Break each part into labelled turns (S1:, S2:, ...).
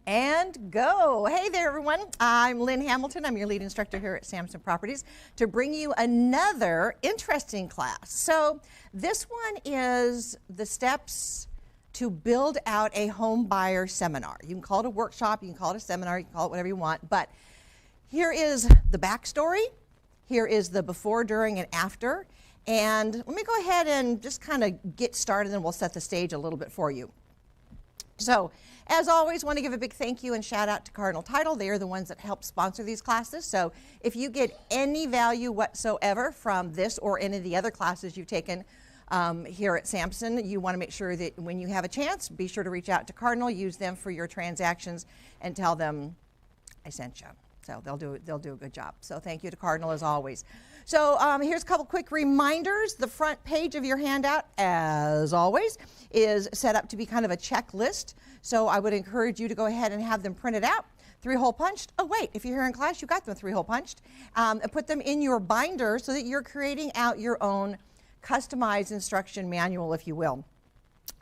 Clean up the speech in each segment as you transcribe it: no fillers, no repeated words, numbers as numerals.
S1: And go. Hey there, everyone. I'm Lynn Hamilton. I'm your lead instructor here at Samson Properties to bring you another interesting class. So this one is the steps to build out a home buyer seminar. You can call it a workshop, you can call it a seminar, you can call it whatever you want, but here is the backstory. Here is the before, during, and after. And let me go ahead and just kind of get started, and we'll set the stage a little bit for you. So, as always, want to give a big thank you and shout out to Cardinal Title. They are the ones that help sponsor these classes. So if you get any value whatsoever from this or any of the other classes you've taken here at Samson, you want to make sure that when you have a chance, be sure to reach out to Cardinal, use them for your transactions, and tell them I sent you. So they'll do a good job. So thank you to Cardinal as always. So here's a couple quick reminders. The front page of your handout, as always, is set up to be kind of a checklist. So I would encourage you to go ahead and have them printed out, 3-hole punched. Oh wait, if you're here in class, you got them 3-hole punched. And put them in your binder so that you're creating out your own customized instruction manual, if you will.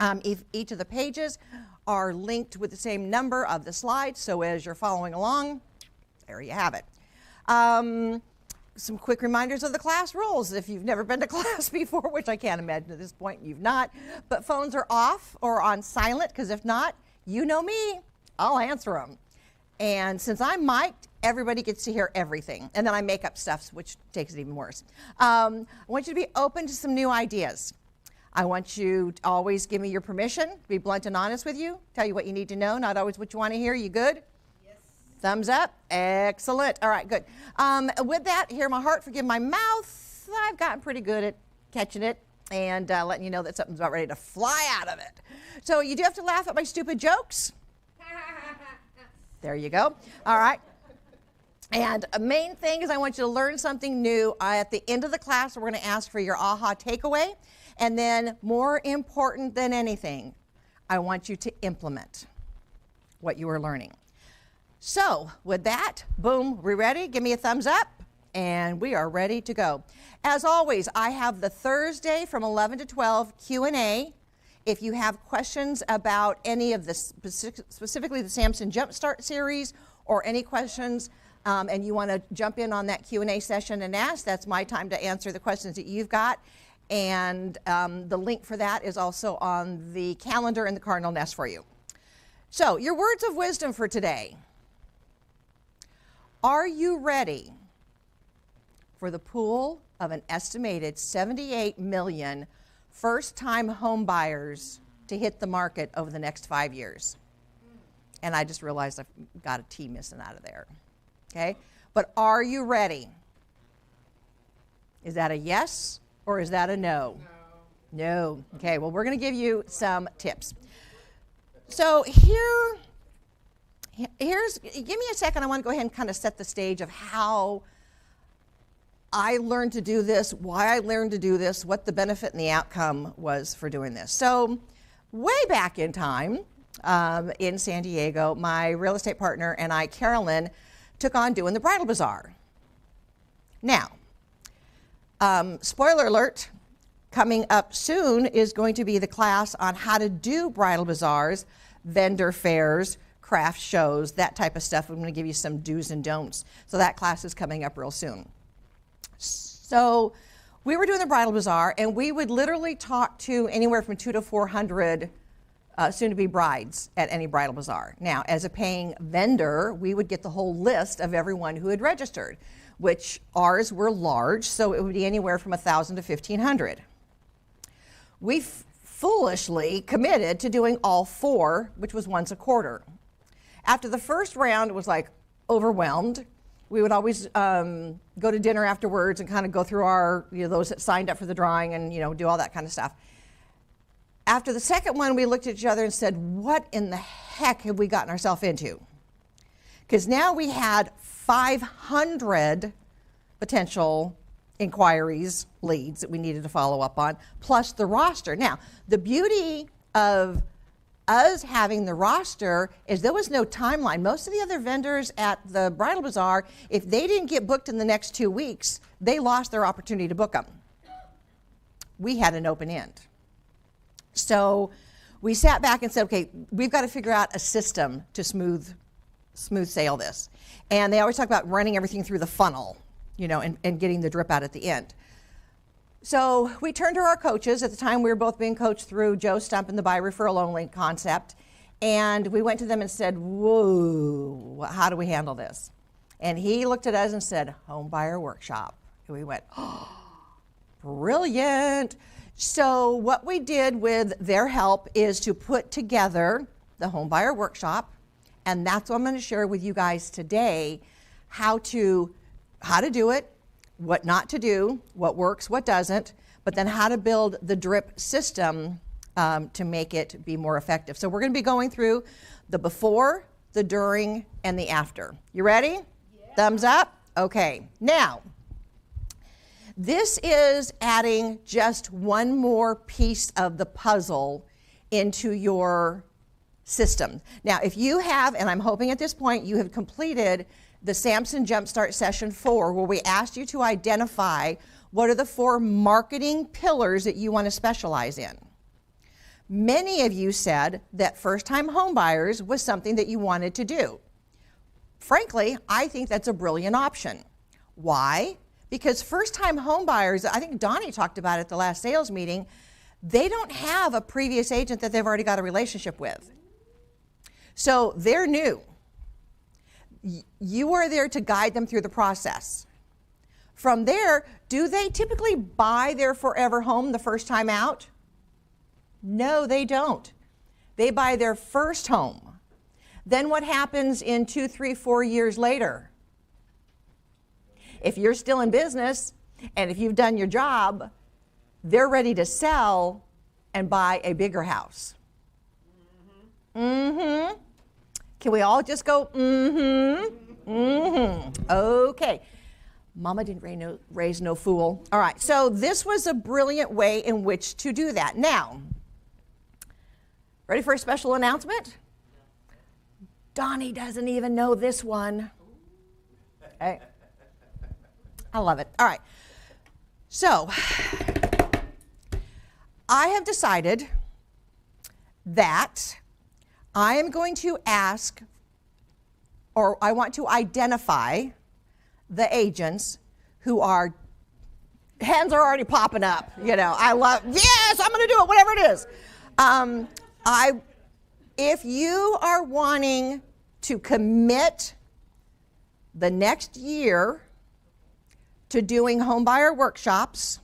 S1: If each of the pages are linked with the same number of the slides, so as you're following along, there you have it. Some quick reminders of the class rules. If you've never been to class before, which I can't imagine at this point you've not, but phones are off or on silent, because if not, you know me, I'll answer them. And since I'm mic'd, everybody gets to hear everything. And then I make up stuff, which takes it even worse. I want you to be open to some new ideas. I want you to always give me your permission, be blunt and honest with you, tell you what you need to know, not always what you want to hear. You good? Thumbs up. Excellent. All right, good. With that, hear my heart, forgive my mouth. I've gotten pretty good at catching it and letting you know that something's about ready to fly out of it. So you do have to laugh at my stupid jokes. There you go. All right. And a main thing is I want you to learn something new. At the end of the class, we're going to ask for your aha takeaway. And then, more important than anything, I want you to implement what you are learning. So with that, boom, we ready? Give me a thumbs up, and we are ready to go. As always, I have the Thursday from 11 to 12 Q&A. If you have questions about any of the, specifically the Samson Jumpstart series, or any questions, and you want to jump in on that Q&A session and ask, that's my time to answer the questions that you've got. And the link for that is also on the calendar in the Cardinal Nest for you. So, your words of wisdom for today. Are you ready for the pool of an estimated 78 million first-time home buyers to hit the market over the next 5 years? And I just realized I've got a T missing out of there. Okay? But are you ready? Is that a yes or is that a no? No. Okay, well, we're going to give you some tips. So here's, give me a second. I want to go ahead and kind of set the stage of how I learned to do this, why I learned to do this, what the benefit and the outcome was for doing this. So way back in time in San Diego, my real estate partner and I, Carolyn, took on doing the bridal bazaar. Now, spoiler alert, coming up soon is going to be the class on how to do bridal bazaars, vendor fairs, craft shows, that type of stuff. I'm going to give you some do's and don'ts. So that class is coming up real soon. So we were doing the bridal bazaar, and we would literally talk to anywhere from 200 to 400 soon-to-be brides at any bridal bazaar. Now, as a paying vendor, we would get the whole list of everyone who had registered, which ours were large, so it would be anywhere from 1,000 to 1,500. We foolishly committed to doing all 4, which was once a quarter. After the first round was like overwhelmed, we would always go to dinner afterwards and kind of go through our, those that signed up for the drawing and, do all that kind of stuff. After the second one, we looked at each other and said, what in the heck have we gotten ourselves into? Because now we had 500 potential inquiries, leads that we needed to follow up on, plus the roster. Now, the beauty of us having the roster is there was no timeline. Most of the other vendors at the bridal bazaar, if they didn't get booked in the next 2 weeks, they lost their opportunity to book them. We had an open end. So we sat back and said, okay, we've got to figure out a system to smooth sail this. And they always talk about running everything through the funnel, and getting the drip out at the end. So we turned to our coaches. At the time, we were both being coached through Joe Stump and the buy referral only concept. And we went to them and said, whoa, how do we handle this? And he looked at us and said, home buyer workshop. And we went, oh, brilliant. So what we did with their help is to put together the home buyer workshop. And that's what I'm going to share with you guys today, how to do it, what not to do, what works, what doesn't, but then how to build the drip system to make it be more effective. So we're going to be going through the before, the during, and the after. You ready? Yeah. Thumbs up? Okay. Now, this is adding just one more piece of the puzzle into your system. Now, if you have, and I'm hoping at this point you have completed the Samson Jumpstart Session 4, where we asked you to identify what are the 4 marketing pillars that you want to specialize in. Many of you said that first-time home buyers was something that you wanted to do. Frankly, I think that's a brilliant option. Why? Because first-time home buyers, I think Donnie talked about it at the last sales meeting, they don't have a previous agent that they've already got a relationship with. So they're new. You are there to guide them through the process. From there, do they typically buy their forever home the first time out? No, they don't. They buy their first home. Then what happens in 2, 3, 4 years later? If you're still in business and if you've done your job, they're ready to sell and buy a bigger house. Mm-hmm. Can we all just go, mm-hmm, mm-hmm. Okay. Mama didn't raise no fool. All right, so this was a brilliant way in which to do that. Now, ready for a special announcement? Donnie doesn't even know this one. Okay. I love it. All right. So, I have decided that I am going to ask, or I want to identify the agents who are, hands are already popping up, I love, yes, I'm going to do it, whatever it is. If you are wanting to commit the next year to doing home buyer workshops,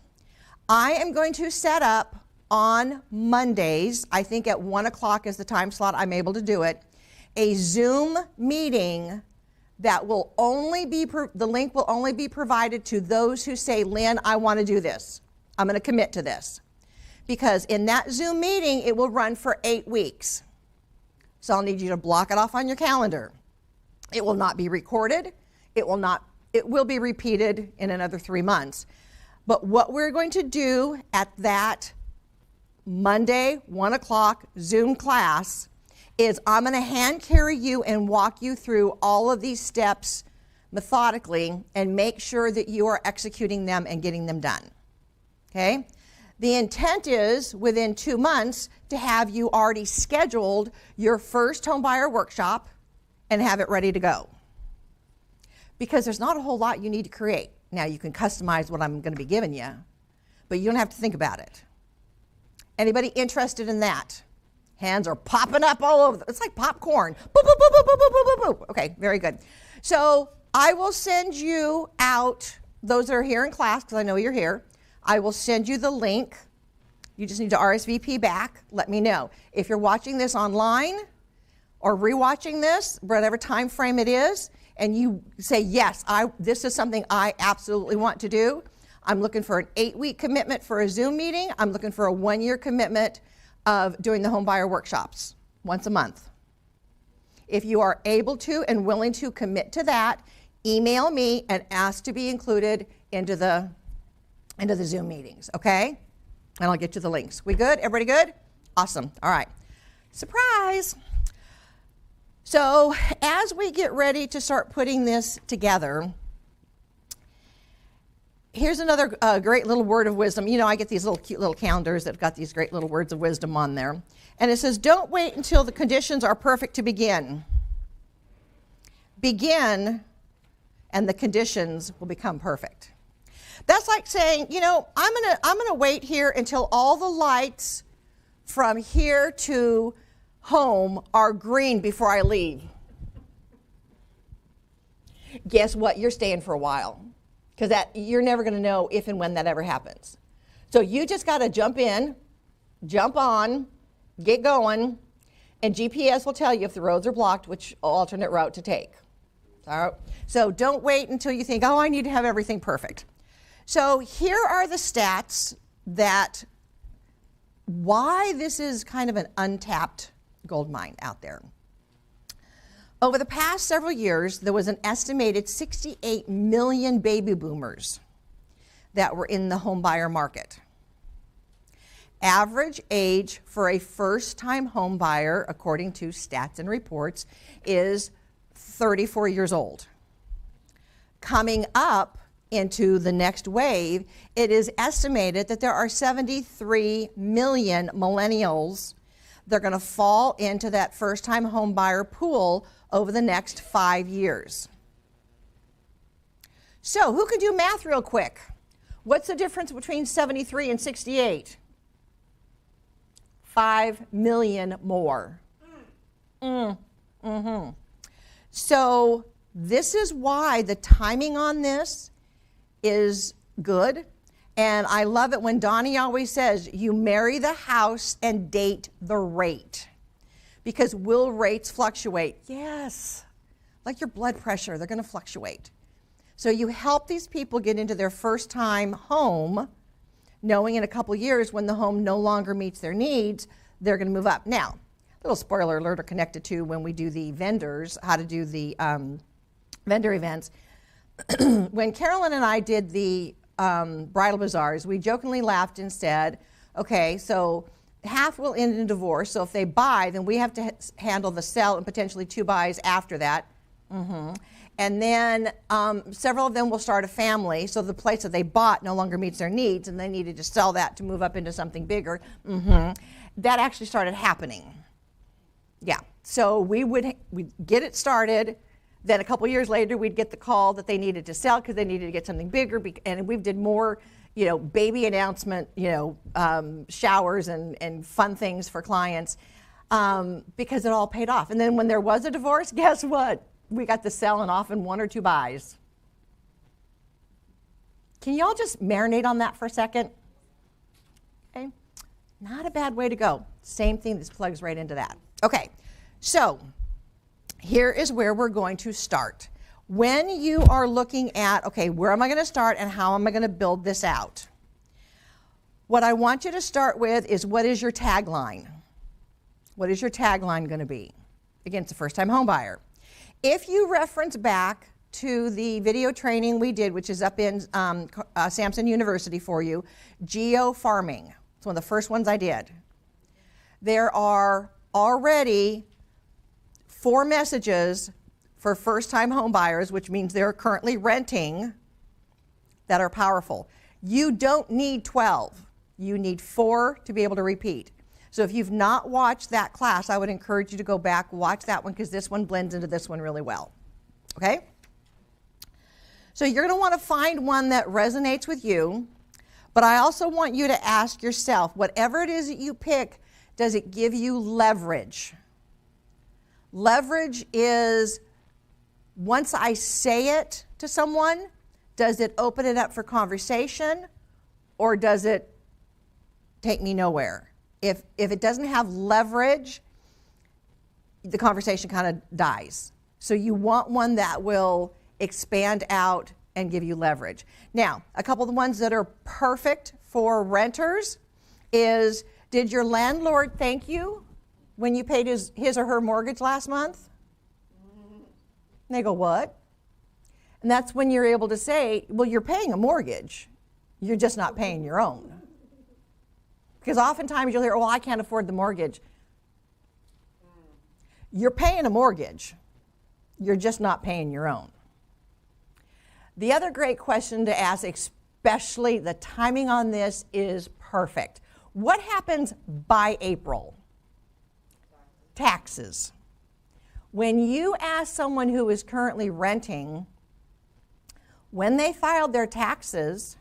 S1: I am going to set up on Mondays, I think at 1 o'clock is the time slot I'm able to do it, a Zoom meeting that will only be, the link will only be provided to those who say, Lynn, I want to do this. I'm going to commit to this. Because in that Zoom meeting, it will run for 8 weeks. So I'll need you to block it off on your calendar. It will not be recorded. It will be repeated in another 3 months. But what we're going to do at that Monday, 1 o'clock Zoom class is I'm going to hand carry you and walk you through all of these steps methodically and make sure that you are executing them and getting them done. Okay? The intent is within 2 months to have you already scheduled your first home buyer workshop and have it ready to go. Because there's not a whole lot you need to create. Now you can customize what I'm going to be giving you, but you don't have to think about it. Anybody interested in that? Hands are popping up all over. It's like popcorn. Boop, boop, boop, boop, boop, boop, boop, boop. Okay, very good. So I will send you out, those that are here in class, because I know you're here, I will send you the link. You just need to RSVP back. Let me know. If you're watching this online or rewatching this, whatever time frame it is, and you say, yes, this is something I absolutely want to do, I'm looking for an 8-week commitment for a Zoom meeting. I'm looking for a 1-year commitment of doing the home buyer workshops once a month. If you are able to and willing to commit to that, email me and ask to be included into the Zoom meetings, okay? And I'll get you the links. We good? Everybody good? Awesome. All right. Surprise. So as we get ready to start putting this together, Here's another great little word of wisdom. You know, I get these little cute little calendars that have got these great little words of wisdom on there. And it says, don't wait until the conditions are perfect to begin. Begin, and the conditions will become perfect. That's like saying, you know, I'm gonna wait here until all the lights from here to home are green before I leave. Guess what? You're staying for a while, because you're never going to know if and when that ever happens. So you just got to jump in, jump on, get going, and GPS will tell you if the roads are blocked, which alternate route to take. All right? So don't wait until you think, oh, I need to have everything perfect. So here are the stats that why this is kind of an untapped gold mine out there. Over the past several years, there was an estimated 68 million baby boomers that were in the home buyer market. Average age for a first-time home buyer, according to stats and reports, is 34 years old. Coming up into the next wave, it is estimated that there are 73 million millennials that are going to fall into that first-time home buyer pool over the next 5 years. So who can do math real quick? What's the difference between 73 and 68? 5 million more. So this is why the timing on this is good. And I love it when Donnie always says, you marry the house and date the rate. Because will rates fluctuate? Yes. Like your blood pressure, they're going to fluctuate. So you help these people get into their first time home, knowing in a couple years when the home no longer meets their needs, they're going to move up. Now, little spoiler alert are connected to when we do the vendors, how to do the vendor events. When Carolyn and I did the bridal bazaars, we jokingly laughed and said, okay, so half will end in divorce. So if they buy, then we have to handle the sell and potentially 2 buys after that. And then several of them will start a family. So the place that they bought no longer meets their needs, and they needed to sell that to move up into something bigger. That actually started happening. Yeah. So we'd get it started. Then a couple years later, we'd get the call that they needed to sell because they needed to get something bigger. And we did more, you know, baby announcement, you know, showers and fun things for clients because it all paid off. And then when there was a divorce, guess what? We got the sell and often 1 or 2 buys. Can y'all just marinate on that for a second? Okay. Not a bad way to go. Same thing, this plugs right into that. Okay. So here is where we're going to start. When you are looking at, okay, where am I going to start and how am I going to build this out? What I want you to start with is, what is your tagline? What is your tagline going to be? Again, it's a first-time home buyer. If you reference back to the video training we did, which is up in Samson University for you, geo farming. It's one of the first ones I did. There are already 4 messages for first-time home buyers, which means they're currently renting, that are powerful. You don't need 12. You need 4 to be able to repeat. So if you've not watched that class, I would encourage you to go back, watch that one, because this one blends into this one really well. Okay? So you're going to want to find one that resonates with you, but I also want you to ask yourself, whatever it is that you pick, does it give you leverage? Leverage is, once I say it to someone, does it open it up for conversation, or does it take me nowhere? If it doesn't have leverage, the conversation kind of dies. So you want one that will expand out and give you leverage. Now, a couple of the ones that are perfect for renters is, did your landlord thank you when you paid his or her mortgage last month? And they go, what? And that's when you're able to say, well, you're paying a mortgage. You're just not paying your own. Because oftentimes you'll hear, oh, I can't afford the mortgage. You're paying a mortgage. You're just not paying your own. The other great question to ask, especially the timing on this is perfect. What happens by April? Taxes. When you ask someone who is currently renting, when they filed their taxes,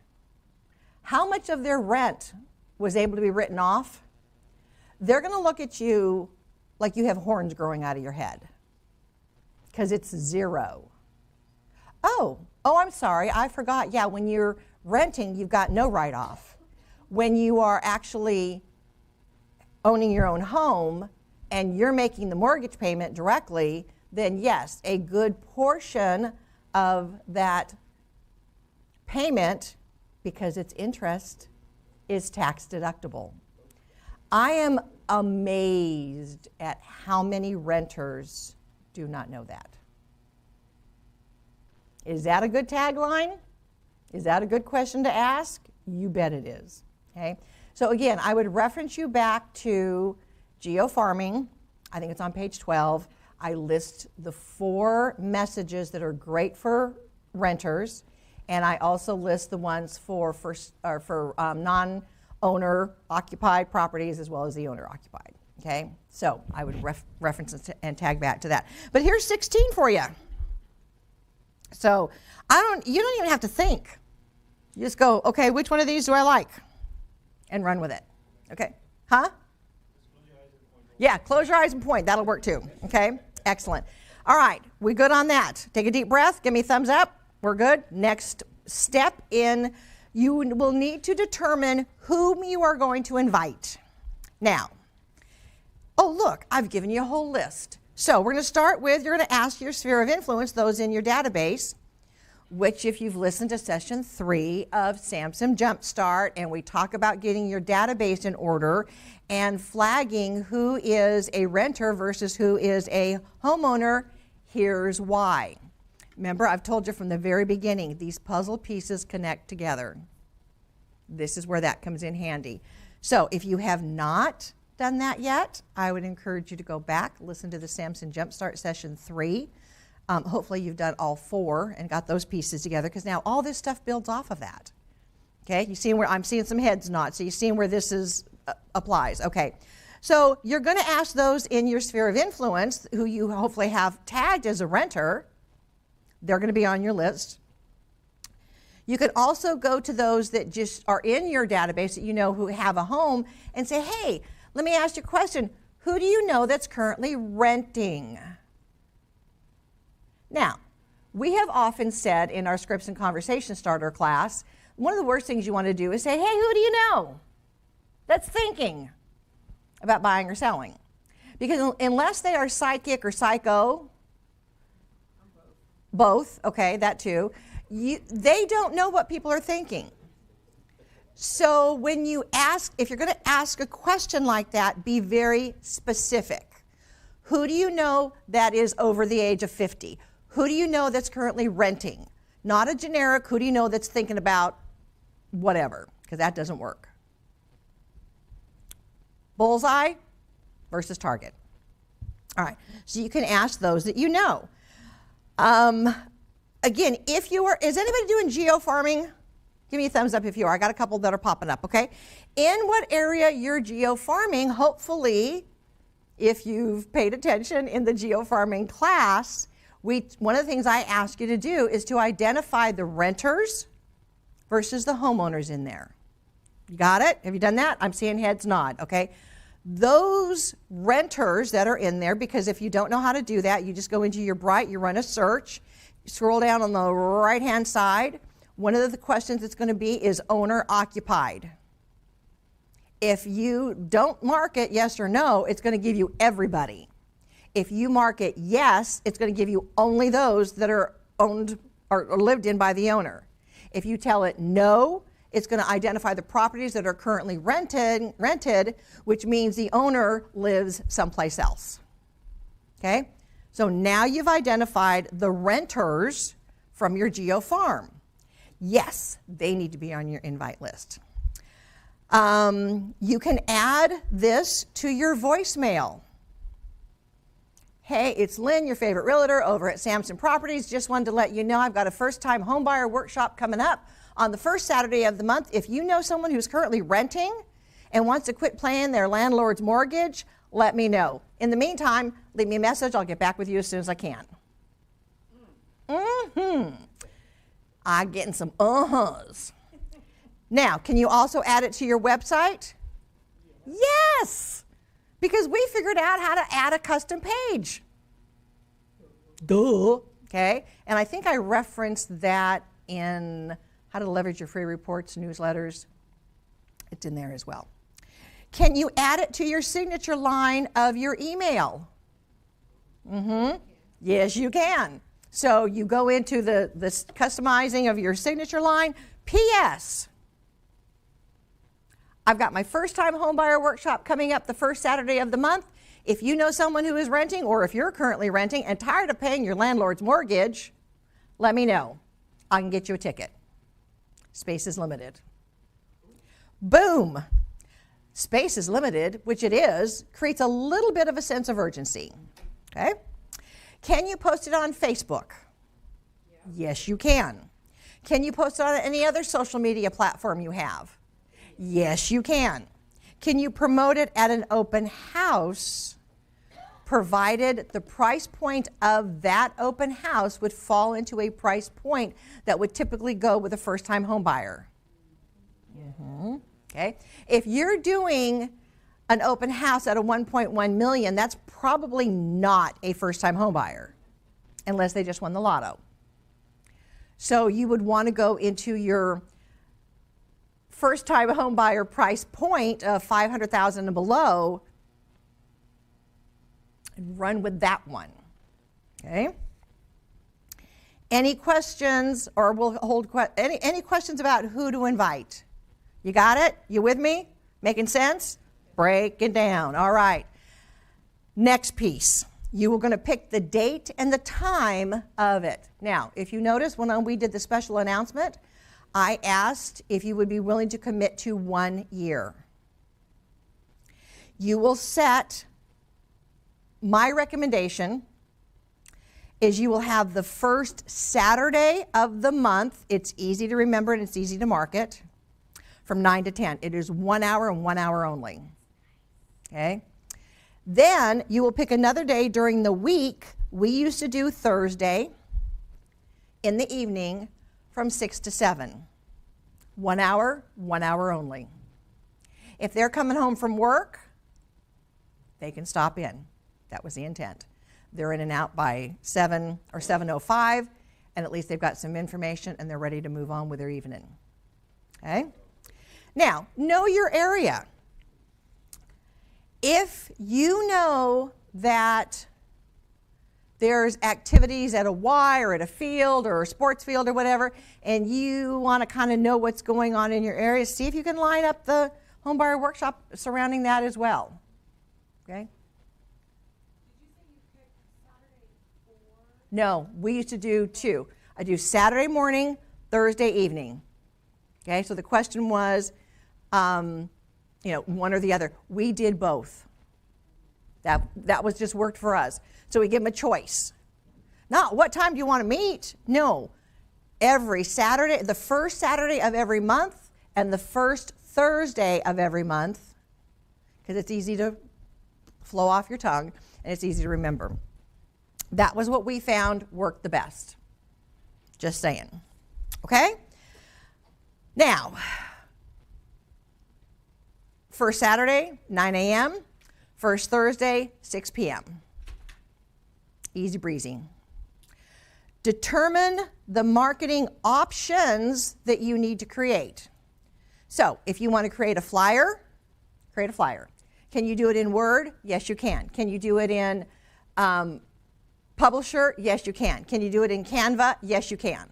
S1: how much of their rent was able to be written off? They're going to look at you like you have horns growing out of your head, because it's zero. Oh, I'm sorry, I forgot. Yeah, when you're renting, you've got no write-off. When you are actually owning your own home and you're making the mortgage payment directly, then yes, a good portion of that payment, because it's interest, is tax deductible. I am amazed at how many renters do not know that. Is that a good tagline? Is that a good question to ask? You bet it is. Okay. So again, I would reference you back to geofarming. I think it's on page 12. I list the 4 messages that are great for renters, and I also list the ones for non-owner occupied properties as well as the owner occupied. Okay, so I would reference and tag back to that. But here's 16 for you. So you don't even have to think. You just go, okay, which one of these do I like? And run with it. Okay, huh? Yeah, close your eyes and point. That'll work too. Okay, excellent. All right, we good on that? Take a deep breath. Give me a thumbs up. We're good. Next step in, you will need to determine whom you are going to invite. Now, oh look, I've given you a whole list. So we're going to start with, you're going to ask your sphere of influence, those in your database, which if you've listened to session 3 of Samson Jumpstart, and we talk about getting your database in order and flagging who is a renter versus who is a homeowner, here's why. Remember, I've told you from the very beginning, these puzzle pieces connect together. This is where that comes in handy. So if you have not done that yet, I would encourage you to go back, listen to the Samson Jumpstart session 3. Hopefully you've done all 4 and got those pieces together, because now all this stuff builds off of that. Okay, you see where I'm seeing some heads nods, so you see where this is applies. Okay, so you're going to ask those in your sphere of influence who you hopefully have tagged as a renter. They're going to be on your list. You could also go to those that just are in your database that you know who have a home and say, hey, let me ask you a question. Who do you know that's currently renting? Now, we have often said in our Scripts and Conversation Starter class, one of the worst things you want to do is say, hey, who do you know that's thinking about buying or selling? Because unless they are psychic or psycho, both, okay, that too, they don't know what people are thinking. So when you ask, if you're going to ask a question like that, be very specific. Who do you know that is over the age of 50? Who do you know that's currently renting? Not a generic, who do you know that's thinking about whatever, because that doesn't work. Bullseye versus target. All right, so you can ask those that you know. Again, if you are, is anybody doing geofarming? Give me a thumbs up if you are. I got a couple that are popping up, okay? In what area you're geofarming, hopefully, if you've paid attention in the geofarming class, one of the things I ask you to do is to identify the renters versus the homeowners in there. You got it? Have you done that? I'm seeing heads nod, okay? Those renters that are in there, because if you don't know how to do that, you just go into your Bright, you run a search, you scroll down on the right-hand side. One of the questions it's going to be is owner occupied. If you don't mark it yes or no, it's going to give you everybody. If you mark it yes, it's going to give you only those that are owned or lived in by the owner. If you tell it no, it's going to identify the properties that are currently rented, which means the owner lives someplace else. Okay? So now you've identified the renters from your geofarm. Yes, they need to be on your invite list. You can add this to your voicemail. Hey, it's Lynn, your favorite realtor over at Samson Properties. Just wanted to let you know I've got a first-time homebuyer workshop coming up on the first Saturday of the month. If you know someone who's currently renting and wants to quit paying their landlord's mortgage, let me know. In the meantime, leave me a message. I'll get back with you as soon as I can. I'm getting some uh-huhs. Now, can you also add it to your website? Yes! Because we figured out how to add a custom page. Duh. Okay? And I think I referenced that in How to Leverage Your Free Reports, newsletters. It's in there as well. Can you add it to your signature line of your email? Yes, you can. So you go into the customizing of your signature line. P.S. I've got my first-time homebuyer workshop coming up the first Saturday of the month. If you know someone who is renting, or if you're currently renting and tired of paying your landlord's mortgage, let me know. I can get you a ticket. Space is limited. Boom. Space is limited, which it is, creates a little bit of a sense of urgency. Okay? Can you post it on Facebook? Yes, you can. Can you post it on any other social media platform you have? Yes, you can. Can you promote it at an open house, provided the price point of that open house would fall into a price point that would typically go with a first-time home buyer? Okay. If you're doing an open house at a 1.1 million, that's probably not a first-time home buyer, unless they just won the lotto. So you would want to go into your first-time home buyer price point of $500,000 and below and run with that one. Okay? Any questions, or we'll hold any questions about who to invite? You got it? You with me? Making sense? Break it down. All right. Next piece. You are going to pick the date and the time of it. Now, if you notice, when we did the special announcement, I asked if you would be willing to commit to 1 year. You will set, my recommendation is you will have the first Saturday of the month. It's easy to remember and it's easy to market, from 9 to 10. It is 1 hour and 1 hour only. Okay? Then you will pick another day during the week. We used to do Thursday in the evening from 6 to 7. 1 hour, 1 hour only. If they're coming home from work, they can stop in. That was the intent. They're in and out by 7 or 7:05, and at least they've got some information and they're ready to move on with their evening. Okay? Now, know your area. If you know that there's activities at a Y or at a field or a sports field or whatever, and you want to kind of know what's going on in your area, see if you can line up the homebuyer workshop surrounding that as well. Okay?
S2: Did you say you picked Saturday before?
S1: No, we used to do 2. I do Saturday morning, Thursday evening. Okay, so the question was, one or the other. We did both. That was just worked for us. So we give them a choice. Not what time do you want to meet? No. Every Saturday, the first Saturday of every month and the first Thursday of every month, because it's easy to flow off your tongue and it's easy to remember. That was what we found worked the best. Just saying. Okay? Now, first Saturday, 9 a.m. First Thursday, 6 p.m. Easy breezy. Determine the marketing options that you need to create. So, if you want to create a flyer, create a flyer. Can you do it in Word? Yes, you can. Can you do it in Publisher? Yes, you can. Can you do it in Canva? Yes, you can.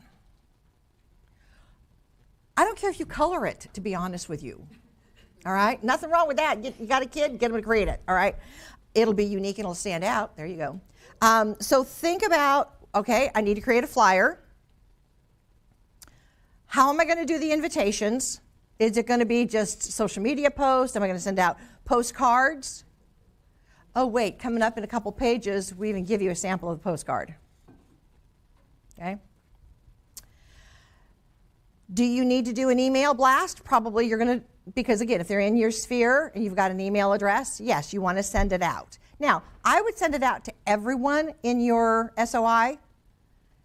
S1: I don't care if you color it, to be honest with you. All right? Nothing wrong with that. You got a kid, get them to create it. All right? It'll be unique and it'll stand out. There you go. So think about, okay, I need to create a flyer. How am I going to do the invitations? Is it going to be just social media posts? Am I going to send out postcards? Oh, wait, coming up in a couple pages, we even give you a sample of the postcard. Okay? Do you need to do an email blast? Probably you're going to, because again, if they're in your sphere and you've got an email address, yes, you want to send it out. Now, I would send it out to everyone in your SOI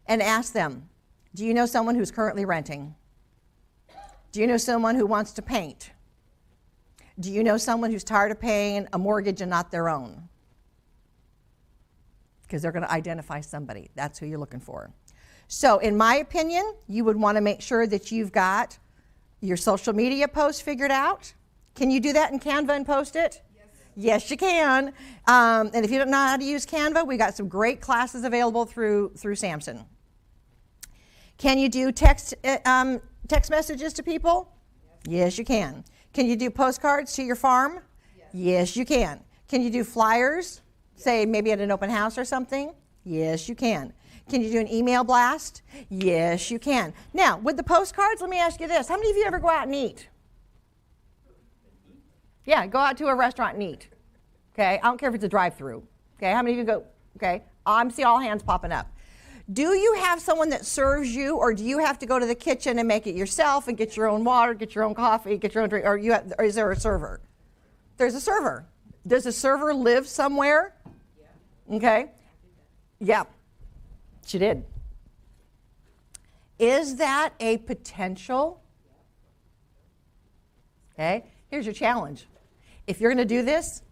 S1: and ask them, do you know someone who's currently renting? Do you know someone who wants to paint? Do you know someone who's tired of paying a mortgage and not their own? Because they're going to identify somebody. That's who you're looking for. So in my opinion, you would want to make sure that you've got your social media post figured out. Can you do that in Canva and post it? Yes. Yes, you can. And if you don't know how to use Canva, we got some great classes available through Samson. Can you do text messages to people? Yes, you can. Can you do postcards to your farm? Yes, you can. Can you do flyers, say maybe at an open house or something? Yes, you can. Can you do an email blast? Yes, you can. Now, with the postcards, let me ask you this. How many of you ever go out and eat? Yeah, go out to a restaurant and eat. Okay, I don't care if it's a drive-through. Okay, how many of you go? Okay, I see all hands popping up. Do you have someone that serves you, or do you have to go to the kitchen and make it yourself and get your own water, get your own coffee, get your own drink, or is there a server? There's a server. Does a server live somewhere? Yeah. Okay. Yeah. She did. Is that a potential? Okay. Here's your challenge. If you're going to do this,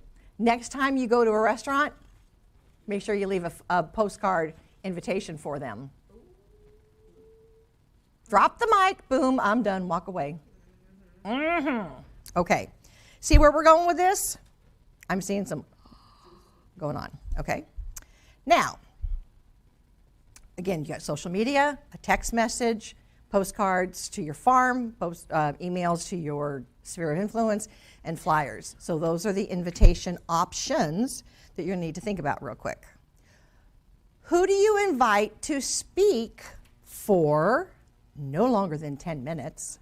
S1: next time you go to a restaurant, make sure you leave a postcard invitation for them. Drop the mic, boom, I'm done, walk away. Okay, see where we're going with this? I'm seeing some going on, okay? Now, again, you got social media, a text message, postcards to your farm, emails to your sphere of influence, and flyers. So those are the invitation options that you'll need to think about real quick. Who do you invite to speak for no longer than 10 minutes?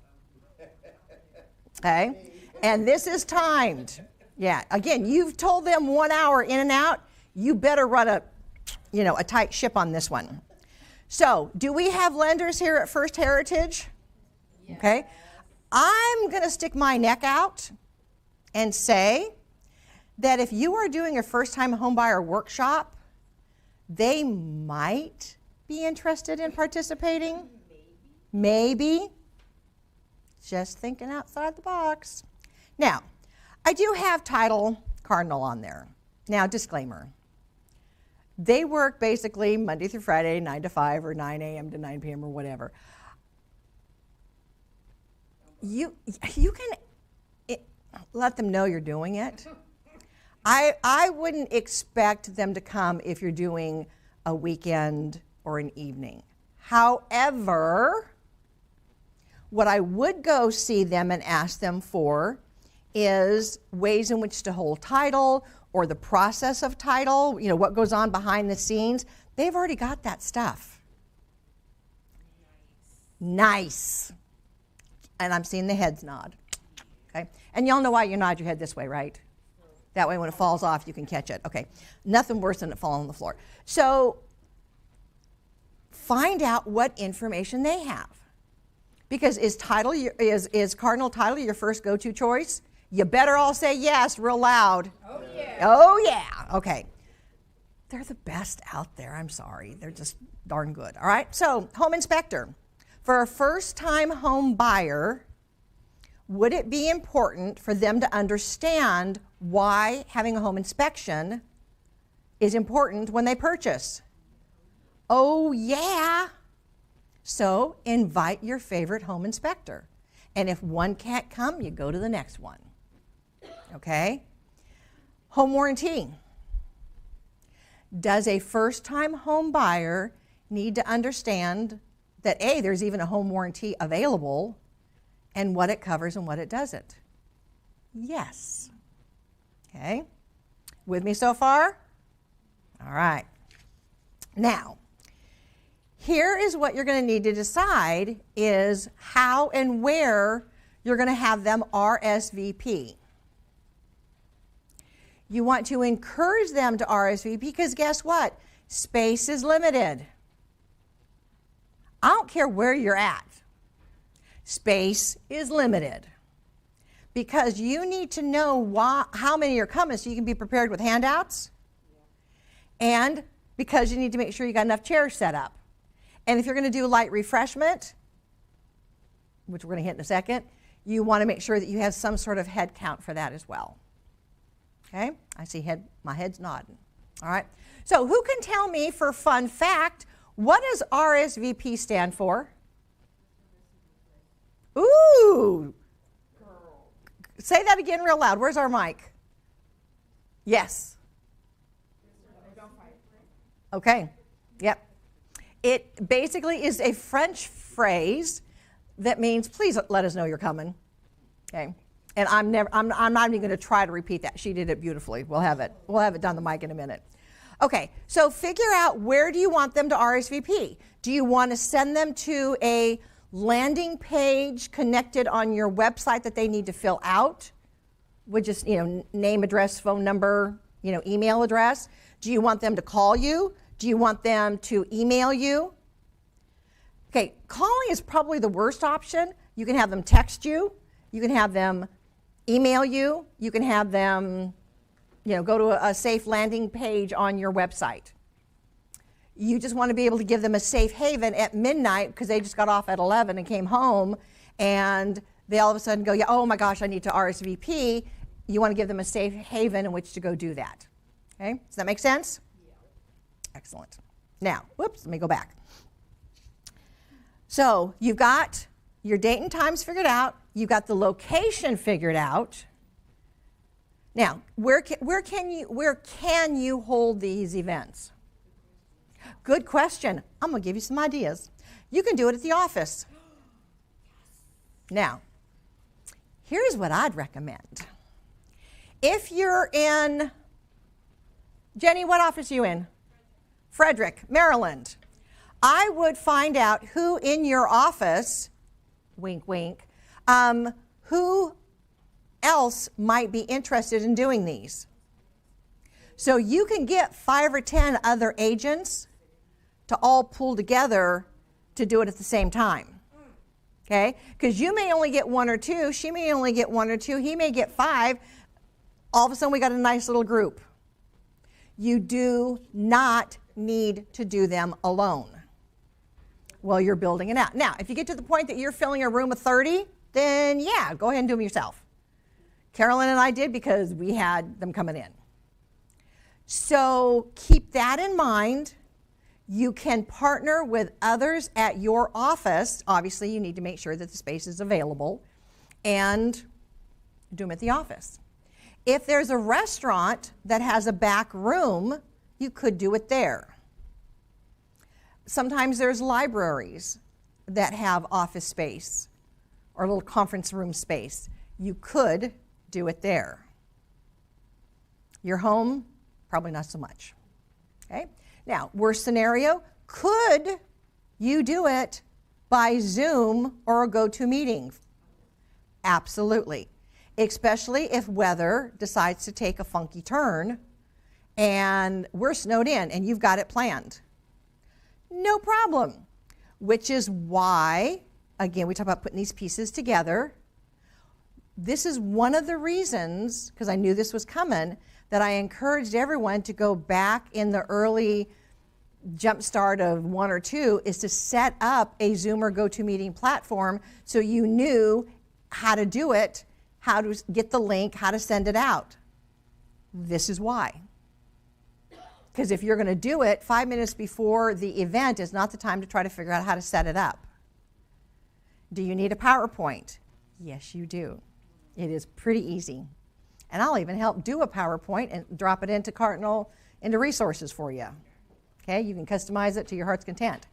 S1: Okay? And this is timed. Yeah, again, you've told them 1 hour in and out. You better run a tight ship on this one. So, do we have lenders here at First Heritage? Yes. Okay. I'm going to stick my neck out and say that if you are doing a first-time homebuyer workshop, they might be interested in participating. Maybe. Just thinking outside the box. Now, I do have Title Cardinal on there. Now, disclaimer. They work basically Monday through Friday, 9 to 5 or 9 a.m. to 9 p.m. or whatever. You can let them know you're doing it. I wouldn't expect them to come if you're doing a weekend or an evening. However, what I would go see them and ask them for is ways in which to hold title or the process of title, what goes on behind the scenes. They've already got that stuff. Nice. And I'm seeing the heads nod. Okay. And y'all know why you nod your head this way, right? That way when it falls off, you can catch it. Okay. Nothing worse than it falling on the floor. So find out what information they have. Because is Cardinal Title your first go-to choice? You better all say yes real loud. Oh, yeah. Oh, yeah. Okay. They're the best out there. I'm sorry. They're just darn good. All right. So home inspector. For a first-time home buyer, would it be important for them to understand why having a home inspection is important when they purchase? Oh, yeah. So invite your favorite home inspector. And if one can't come, you go to the next one. Okay? Home warranty. Does a first-time home buyer need to understand that A, there's even a home warranty available, and what it covers and what it doesn't? Yes. Okay? With me so far? All right. Now, here is what you're going to need to decide is how and where you're going to have them RSVP. You want to encourage them to RSVP because guess what? Space is limited. I don't care where you're at. Space is limited because you need to know how many are coming so you can be prepared with handouts, and because you need to make sure you got enough chairs set up. And if you're going to do light refreshment, which we're going to hit in a second, you want to make sure that you have some sort of head count for that as well. Okay? I see my head's nodding. All right. So who can tell me, for fun fact, what does RSVP stand for? Ooh. Say that again real loud. Where's our mic? Yes. Okay. Yep. It basically is a French phrase that means, please let us know you're coming. Okay. And I'm not even going to try to repeat that. She did it beautifully. We'll have it down the mic in a minute. Okay. So figure out, where do you want them to RSVP? Do you want to send them to a landing page connected on your website that they need to fill out with just, name, address, phone number, email address? Do you want them to call you? Do you want them to email you? Okay, calling is probably the worst option. You can have them text you. You can have them email you. You can have them, go to a safe landing page on your website. You just want to be able to give them a safe haven at midnight because they just got off at 11 and came home, and they all of a sudden go, oh my gosh, I need to RSVP. You want to give them a safe haven in which to go do that. Okay, does that make sense? Yeah. Excellent. Now, whoops, let me go back. So you've got your date and times figured out. You've got the location figured out. Now, where can you hold these events? Good question. I'm going to give you some ideas. You can do it at the office. Now, here's what I'd recommend. If you're in, Jenny, what office are you in? Frederick, Maryland. I would find out who in your office, wink, wink, who else might be interested in doing these. So you can get 5 or 10 other agents to all pull together to do it at the same time. Okay? Because you may only get 1 or 2, she may only get 1 or 2, he may get 5. All of a sudden we got a nice little group. You do not need to do them alone while you're building it out. Now, if you get to the point that you're filling a room of 30, then yeah, go ahead and do them yourself. Carolyn and I did because we had them coming in. So keep that in mind. You can partner with others at your office. Obviously, you need to make sure that the space is available, and do them at the office. If there's a restaurant that has a back room, you could do it there. Sometimes there's libraries that have office space or a little conference room space. You could do it there. Your home, probably not so much. Okay? Now, worst scenario, could you do it by Zoom or a GoToMeeting? Absolutely. Especially if weather decides to take a funky turn and we're snowed in and you've got it planned. No problem. Which is why, again, we talk about putting these pieces together. This is one of the reasons, because I knew this was coming, that I encouraged everyone to go back in the early jump start of 1 or 2, is to set up a Zoom or GoToMeeting platform so you knew how to do it, how to get the link, how to send it out. This is why. Because if you're going to do it 5 minutes before the event is not the time to try to figure out how to set it up. Do you need a PowerPoint? Yes, you do. It is pretty easy. And I'll even help do a PowerPoint and drop it into Cardinal, into resources for you. Okay, you can customize it to your heart's content.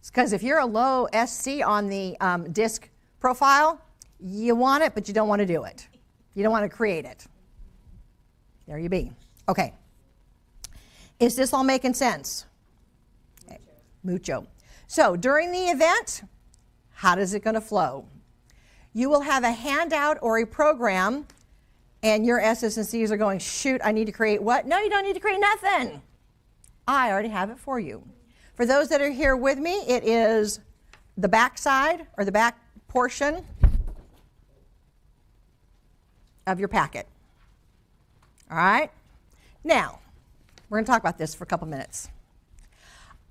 S1: Because if you're a low SC on the disk profile, you want it, but you don't want to do it. You don't want to create it. There you be. Okay. Is this all making sense? Okay. Mucho. So during the event, how is it going to flow? You will have a handout or a program And your S's and C's are going, shoot, I need to create what? No, you don't need to create nothing. I already have it for you. For those that are here with me, it is the back side or the back portion of your packet. All right? Now, we're going to talk about this for a couple minutes.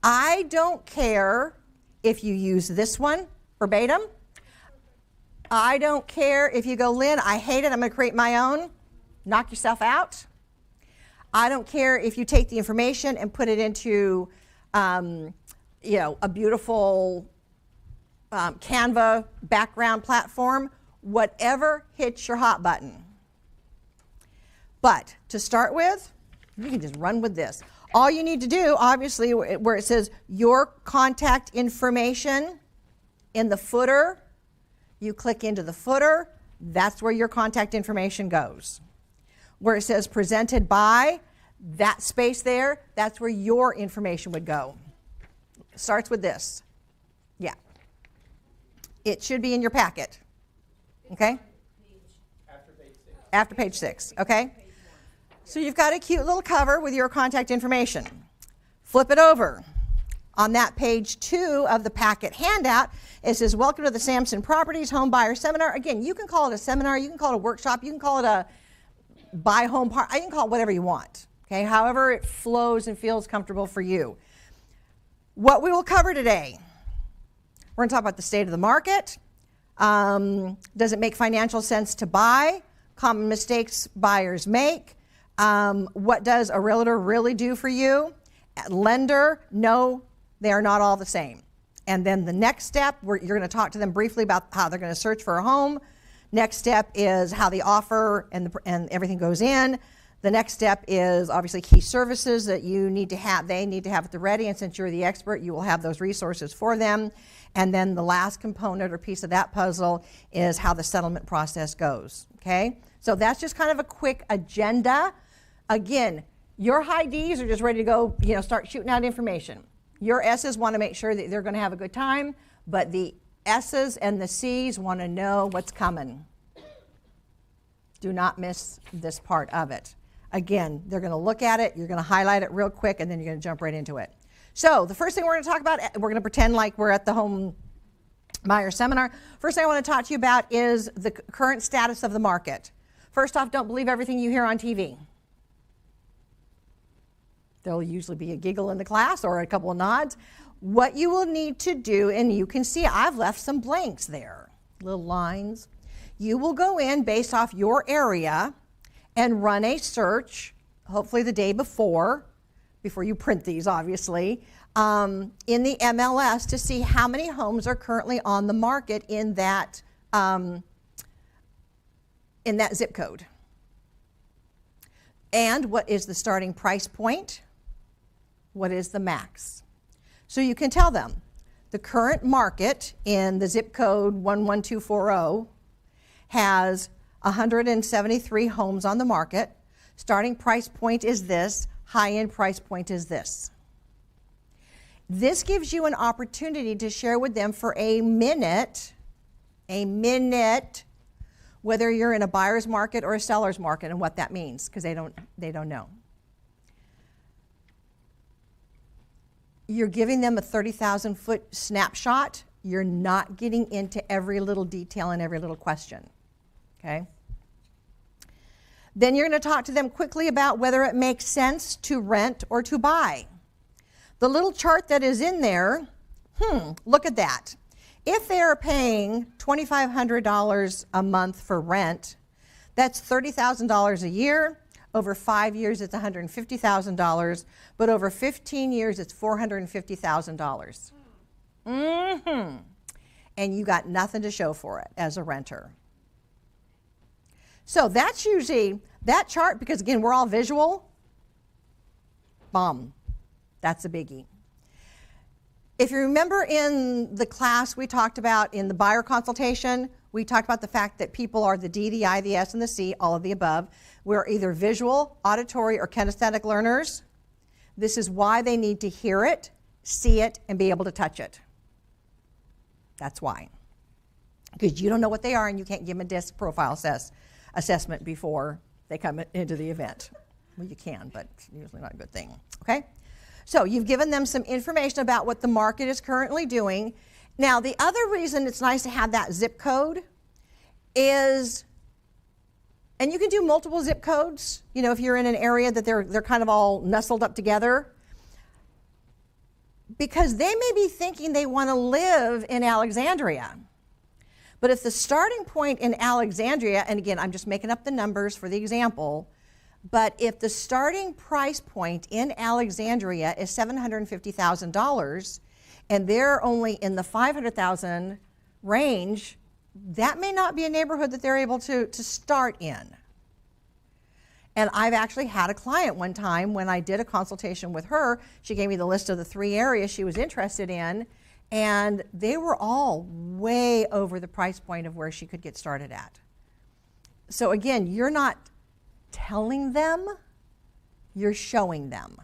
S1: I don't care if you use this one verbatim. I don't care if you go, Lynn, I hate it, I'm going to create my own. Knock yourself out. I don't care if you take the information and put it into a beautiful Canva background platform, whatever hits your hot button. But to start with, you can just run with this. All you need to do, obviously, where it says your contact information in the footer, you click into the footer, that's where your contact information goes. Where it says presented by, that space there, that's where your information would go. It starts with this. Yeah. It should be in your packet. Okay? After page 6, okay? So you've got a cute little cover with your contact information. Flip it over. On that page 2 of the packet handout, it says, welcome to the Samson Properties Home Buyer Seminar. Again, you can call it a seminar, you can call it a workshop, you can call it a buy home party, you can call it whatever you want. Okay, however it flows and feels comfortable for you. What we will cover today, we're going to talk about the state of the market. Does it make financial sense to buy? Common mistakes buyers make. What does a realtor really do for you? Lender, no, they are not all the same. And then the next step, you're going to talk to them briefly about how they're going to search for a home. Next step is how the offer and everything goes in. The next step is obviously key services that you need to have, they need to have at the ready, and since you're the expert, you will have those resources for them. And then the last component or piece of that puzzle is how the settlement process goes, okay? So that's just kind of a quick agenda. Again, your high Ds are just ready to go, start shooting out information. Your S's want to make sure that they're going to have a good time, but the S's and the C's want to know what's coming. Do not miss this part of it. Again, they're going to look at it, you're going to highlight it real quick, and then you're going to jump right into it. So the first thing we're going to talk about, we're going to pretend like we're at the home buyer seminar. First thing I want to talk to you about is the current status of the market. First off, don't believe everything you hear on TV. There'll usually be a giggle in the class or a couple of nods. What you will need to do, and you can see I've left some blanks there, little lines. You will go in based off your area and run a search, hopefully the day before you print these, obviously, in the MLS to see how many homes are currently on the market in that zip code. And what is the starting price point? What is the max? So you can tell them the current market in the zip code 11240 has 173 homes on the market. Starting price point is this, high-end price point is this. This gives you an opportunity to share with them for a minute, whether you're in a buyer's market or a seller's market and what that means, because they don't know. You're giving them a 30,000-foot snapshot. You're not getting into every little detail and every little question. Okay? Then you're going to talk to them quickly about whether it makes sense to rent or to buy. The little chart that is in there, look at that. If they are paying $2,500 a month for rent, that's $30,000 a year. Over 5 years, it's $150,000. But over 15 years, it's $450,000. And you got nothing to show for it as a renter. So that's usually that chart, because again, we're all visual. Bomb. That's a biggie. If you remember in the class we talked about in the buyer consultation, we talked about the fact that people are the D, the I, the S, and the C, all of the above. We're either visual, auditory, or kinesthetic learners. This is why they need to hear it, see it, and be able to touch it. That's why. Because you don't know what they are and you can't give them a disc profile assessment before they come into the event. Well, you can, but it's usually not a good thing, okay? So you've given them some information about what the market is currently doing. Now, the other reason it's nice to have that zip code is, and you can do multiple zip codes, you know, if you're in an area that they're kind of all nestled up together, because they may be thinking they want to live in Alexandria. But if the starting point in Alexandria, and again, I'm just making up the numbers for the example, but if the starting price point in Alexandria is $750,000 and they're only in the $500,000 range, that may not be a neighborhood that they're able to start in. And I've actually had a client one time when I did a consultation with her, she gave me the list of the 3 areas she was interested in, and they were all way over the price point of where she could get started at. So again, you're not telling them, you're showing them.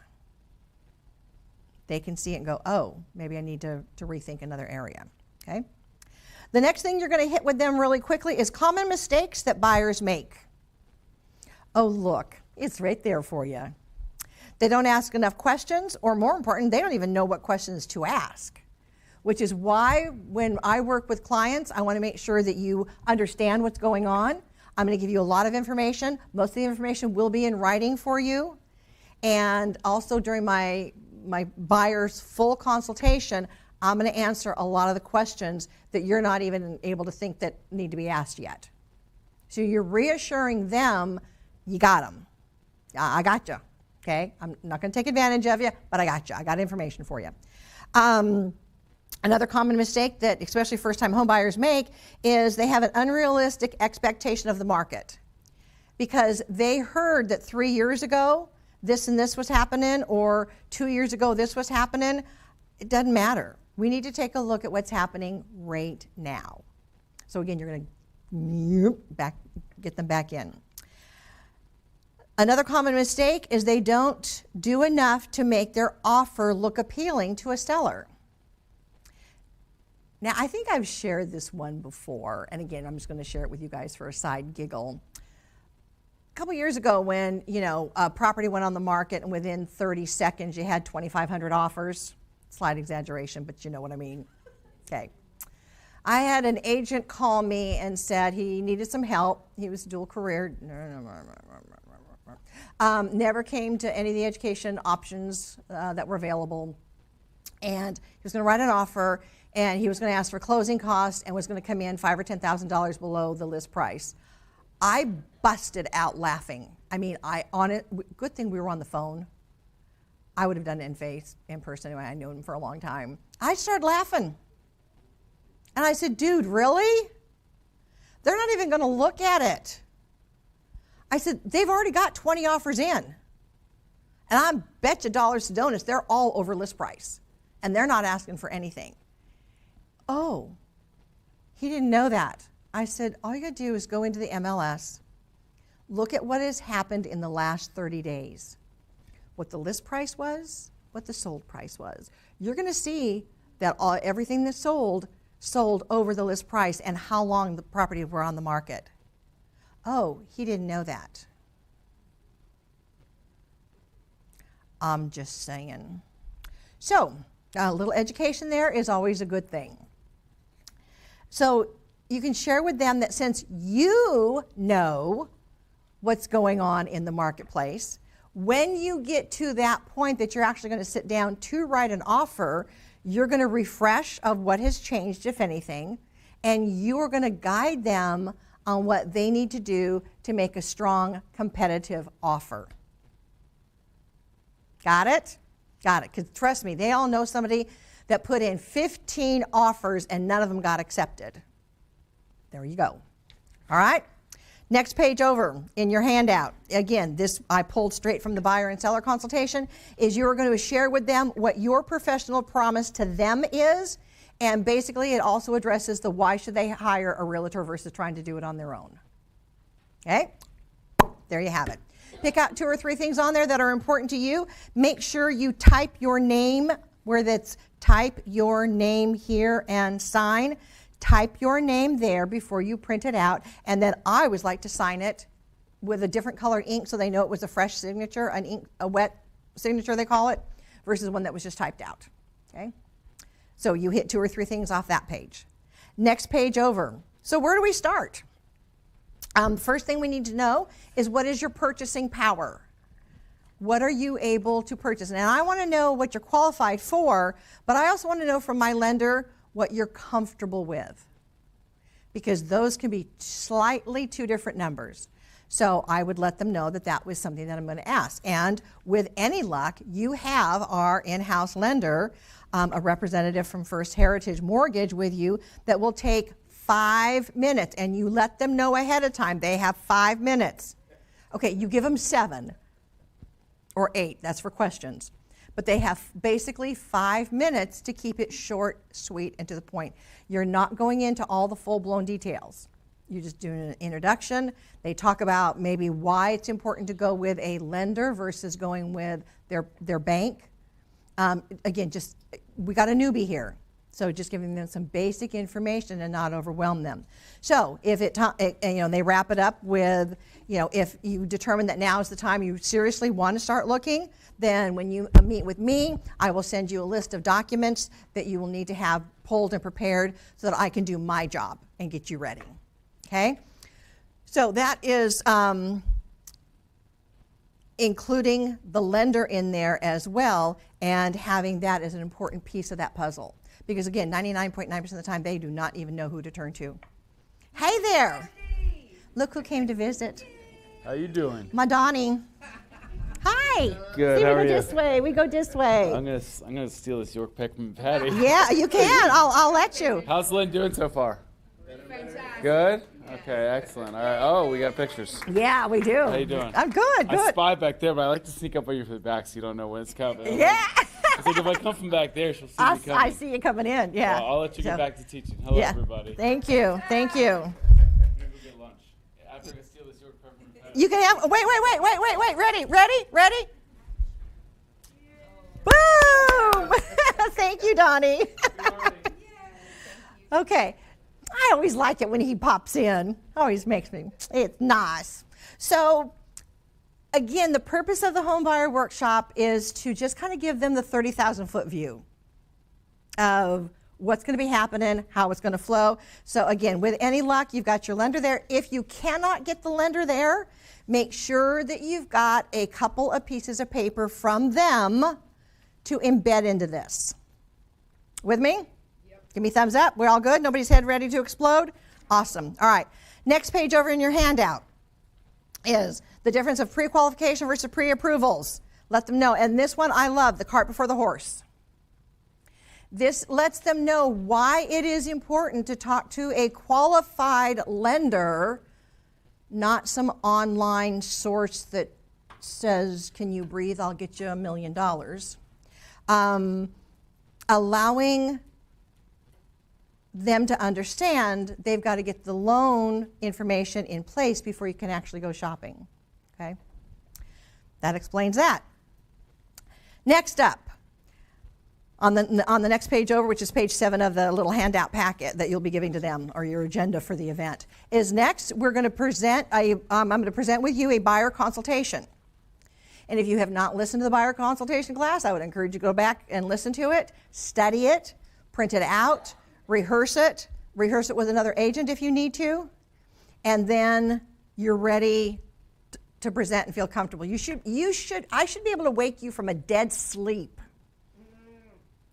S1: They can see it and go, oh, maybe I need to rethink another area, okay? The next thing you're going to hit with them really quickly is common mistakes that buyers make. Oh, look, it's right there for you. They don't ask enough questions, or more important, they don't even know what questions to ask, which is why when I work with clients, I want to make sure that you understand what's going on. I'm going to give you a lot of information. Most of the information will be in writing for you. And also during my buyer's full consultation, I'm going to answer a lot of the questions that you're not even able to think that need to be asked yet. So you're reassuring them, you got them. I got you, okay? I'm not going to take advantage of you, but I got you. I got information for you. Another common mistake that especially first-time home buyers make is they have an unrealistic expectation of the market because they heard that 3 years ago this and this was happening, or 2 years ago this was happening. It doesn't matter. We need to take a look at what's happening right now. So again, you're going to get them back in. Another common mistake is they don't do enough to make their offer look appealing to a seller. Now, I think I've shared this one before, and again, I'm just going to share it with you guys for a side giggle. A couple years ago when, you know, a property went on the market and within 30 seconds you had 2,500 offers. Slight exaggeration, but you know what I mean. Okay. I had an agent call me and said he needed some help. He was dual career. Never came to any of the education options that were available. And he was going to write an offer, and he was going to ask for closing costs and was going to come in $5,000 or $10,000 below the list price. I busted out laughing. I mean, good thing we were on the phone. I would have done it in person anyway. I knew him for a long time. I started laughing. And I said, dude, really? They're not even going to look at it. I said, they've already got 20 offers in. And I bet you dollars to donuts, they're all over list price. And they're not asking for anything. Oh, he didn't know that. I said, all you got to do is go into the MLS, look at what has happened in the last 30 days. What the list price was, what the sold price was. You're going to see that everything that sold over the list price and how long the property were on the market. Oh, he didn't know that. I'm just saying. So, a little education there is always a good thing. So, you can share with them that since you know what's going on in the marketplace, when you get to that point that you're actually going to sit down to write an offer, you're going to refresh of what has changed, if anything, and you are going to guide them on what they need to do to make a strong, competitive offer. Got it? Got it. Because trust me, they all know somebody that put in 15 offers and none of them got accepted. There you go. All right? Next page over in your handout. Again, this I pulled straight from the buyer and seller consultation, is you're going to share with them what your professional promise to them is, and basically it also addresses the why should they hire a realtor versus trying to do it on their own. Okay? There you have it. Pick out 2 or 3 things on there that are important to you. Make sure you type your name where that's type your name here and sign. type your name there before you print it out, and then I always like to sign it with a different colored ink so they know it was a fresh signature, a wet signature they call it, versus one that was just typed out. Okay? So you hit 2 or 3 things off that page. Next page over. So where do we start? First thing we need to know is, what is your purchasing power? What are you able to purchase? And I want to know what you're qualified for, but I also want to know from my lender what you're comfortable with, because those can be slightly 2 different numbers. So I would let them know that that was something that I'm going to ask. And with any luck, you have our in-house lender, a representative from First Heritage Mortgage with you that will take 5 minutes, and you let them know ahead of time. They have 5 minutes. Okay, you give them 7 or 8, that's for questions. But they have basically 5 minutes to keep it short, sweet, and to the point. You're not going into all the full-blown details. You're just doing an introduction. They talk about maybe why it's important to go with a lender versus going with their bank. Again, we got a newbie here, so just giving them some basic information and not overwhelm them. So if they wrap it up with, if you determine that now is the time you seriously want to start looking, then when you meet with me, I will send you a list of documents that you will need to have pulled and prepared so that I can do my job and get you ready. Okay? So that is including the lender in there as well, and having that as an important piece of that puzzle. Because again, 99.9% of the time, they do not even know who to turn to. Hey there! Look who came to visit.
S3: How you doing?
S1: My Donnie. Hi.
S3: Good.
S1: See,
S3: How
S1: we
S3: are
S1: go
S3: you?
S1: this way. We go this way.
S3: I'm gonna steal this York Peckman patty.
S1: Yeah, you can. I'll let you.
S3: How's Lynn doing so far?
S2: Fantastic.
S3: Good. Okay, excellent. All right. Oh, we got pictures.
S1: Yeah, we do.
S3: How you doing?
S1: I'm good.
S3: I
S1: Good.
S3: spy back there, but I like to sneak up on you from the back so you don't know when it's coming.
S1: Yeah.
S3: I think if I come from back there, she'll see me coming.
S1: I see you coming in. Yeah.
S3: Well, I'll let you get
S1: So-
S3: back to teaching. Hello,
S1: Yeah.
S3: everybody.
S1: Thank you. Thank you.
S3: I'm gonna go get lunch. After I steal this York Peckman patty.
S1: You can have. Wait. Ready. Boom! Thank you, Donnie. Okay. I always like it when he pops in. Always makes me. It's nice. So, again, the purpose of the Home Buyer Workshop is to just kind of give them the 30,000-foot view of what's going to be happening, how it's going to flow. So, again, with any luck, you've got your lender there. If you cannot get the lender there, make sure that you've got a couple of pieces of paper from them to embed into this. With me? Give me a thumbs up. We're all good? Nobody's head ready to explode? Awesome. All right. Next page over in your handout is the difference of pre-qualification versus pre-approvals. Let them know. And this one I love, the cart before the horse. This lets them know why it is important to talk to a qualified lender, not some online source that says, can you breathe? I'll get you $1 million. Allowing them to understand they've got to get the loan information in place before you can actually go shopping. Okay? That explains that. Next up, on the next page over, which is page 7 of the little handout packet that you'll be giving to them, or your agenda for the event, is next we're going to present I'm going to present with you a buyer consultation. And if you have not listened to the buyer consultation class, I would encourage you to go back and listen to it, study it, print it out, rehearse it with another agent if you need to, and then you're ready to present and feel comfortable. I should be able to wake you from a dead sleep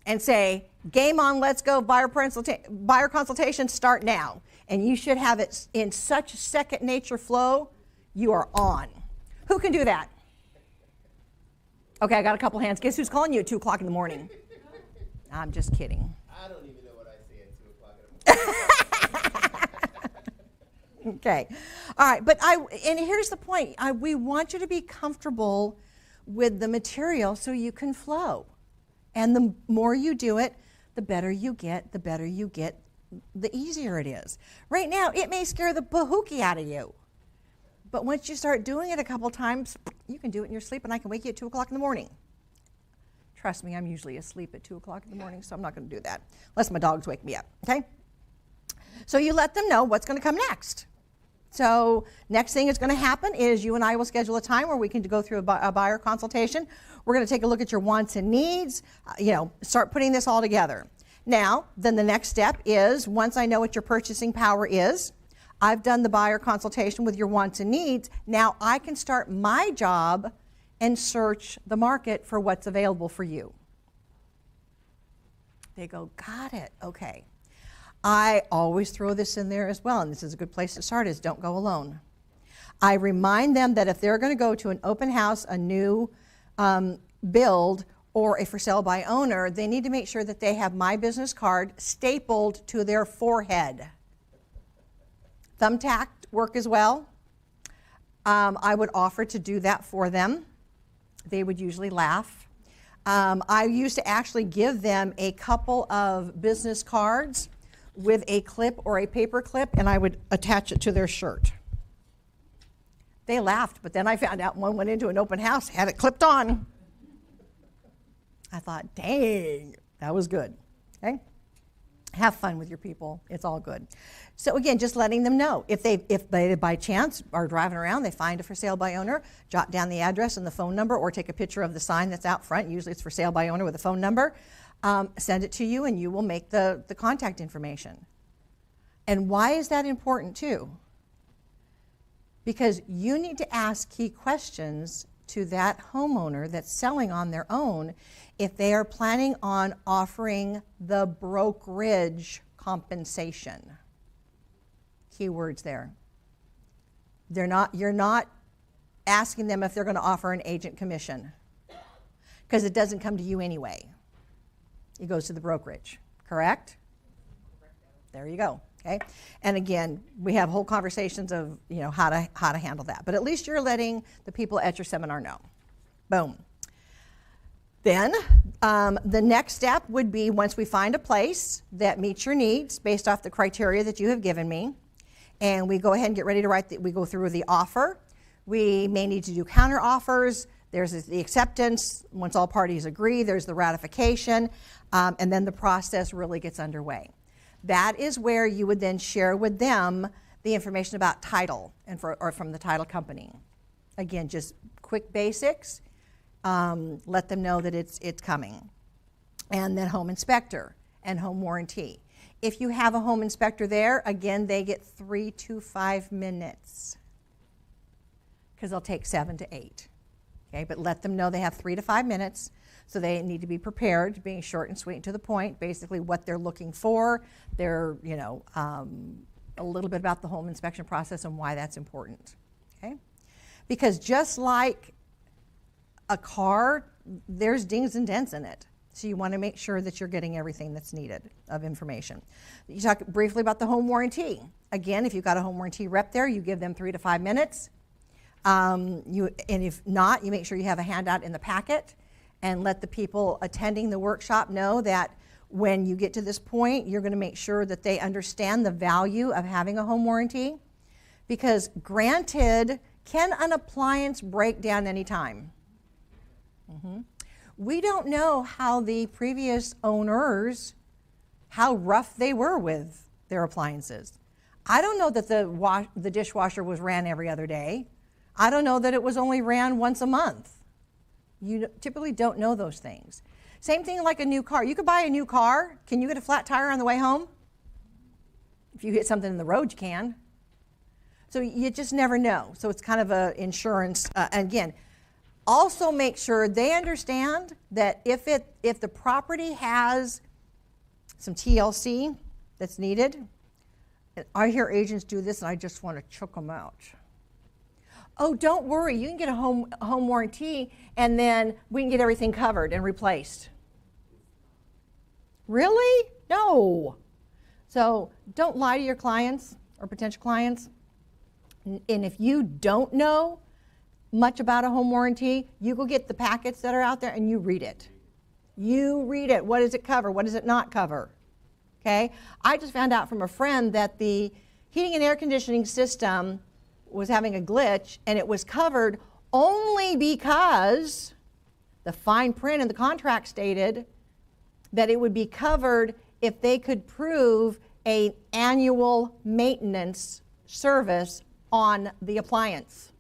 S1: and say, game on, let's go, buyer consultation, start now. And you should have it in such second nature flow, you are on. Who can do that? Okay, I got a couple hands. Guess who's calling you at 2 o'clock in the morning? I'm just kidding.
S4: I don't even know what I say at 2 o'clock in the morning.
S1: Okay. All right. And here's the point. We want you to be comfortable with the material so you can flow. And the more you do it, the better you get, the easier it is. Right now, it may scare the bahookie out of you. But once you start doing it a couple times, you can do it in your sleep, and I can wake you at 2 o'clock in the morning. Trust me, I'm usually asleep at 2 o'clock in the morning, so I'm not going to do that, unless my dogs wake me up, okay? So you let them know what's going to come next. So next thing is going to happen is you and I will schedule a time where we can go through a buyer consultation. We're going to take a look at your wants and needs, start putting this all together. Now, then the next step is, once I know what your purchasing power is, I've done the buyer consultation with your wants and needs, now I can start my job and search the market for what's available for you. They go, got it, okay. I always throw this in there as well, and this is a good place to start, is don't go alone. I remind them that if they're going to go to an open house, a new build, or a for sale by owner, they need to make sure that they have my business card stapled to their forehead. Thumbtack work as well. I would offer to do that for them. They would usually laugh. I used to actually give them a couple of business cards with a clip or a paper clip, and I would attach it to their shirt. They laughed, but then I found out one went into an open house, had it clipped on. I thought, dang, that was good. Okay? Have fun with your people. It's all good. So again, just letting them know. If they by chance are driving around, they find a for sale by owner, jot down the address and the phone number, or take a picture of the sign that's out front. Usually it's for sale by owner with a phone number. Send it to you, and you will make the contact information. And why is that important too? Because you need to ask key questions to that homeowner that's selling on their own if they are planning on offering the brokerage compensation. Keywords there. You're not asking them if they're going to offer an agent commission, because it doesn't come to you anyway. It goes to the brokerage, correct? There you go. Okay, and again, we have whole conversations of how to handle that. But at least you're letting the people at your seminar know. Boom. Then the next step would be, once we find a place that meets your needs based off the criteria that you have given me, and we go ahead and get ready to we go through the offer. We may need to do counter offers. There's the acceptance. Once all parties agree, there's the ratification, and then the process really gets underway. That is where you would then share with them the information about title or from the title company. Again, just quick basics. Let them know that it's coming. And then home inspector and home warranty. If you have a home inspector there, again, they get 3 to 5 minutes, because they'll take 7 to 8. Okay, but let them know they have 3 to 5 minutes. So they need to be prepared, being short and sweet and to the point, basically what they're looking for. They're, a little bit about the home inspection process and why that's important. Okay? Because just like a car, there's dings and dents in it. So you want to make sure that you're getting everything that's needed of information. You talk briefly about the home warranty. Again, if you've got a home warranty rep there, you give them 3 to 5 minutes. And if not, you make sure you have a handout in the packet, and let the people attending the workshop know that when you get to this point, you're going to make sure that they understand the value of having a home warranty. Because granted, can an appliance break down anytime? We don't know how the previous owners, how rough they were with their appliances. I don't know that the dishwasher was ran every other day. I don't know that it was only ran once a month. You typically don't know those things. Same thing like a new car. You could buy a new car. Can you get a flat tire on the way home? If you hit something in the road, you can. So you just never know. So it's kind of an insurance. And again, also make sure they understand that if the property has some TLC that's needed, and I hear agents do this and I just want to choke them out. Oh, don't worry, you can get a home warranty and then we can get everything covered and replaced. Really? No. So don't lie to your clients or potential clients. And if you don't know much about a home warranty, you go get the packets that are out there and you read it. You read it. What does it cover? What does it not cover? Okay? I just found out from a friend that the heating and air conditioning system was having a glitch, and it was covered only because the fine print in the contract stated that it would be covered if they could prove an annual maintenance service on the appliance.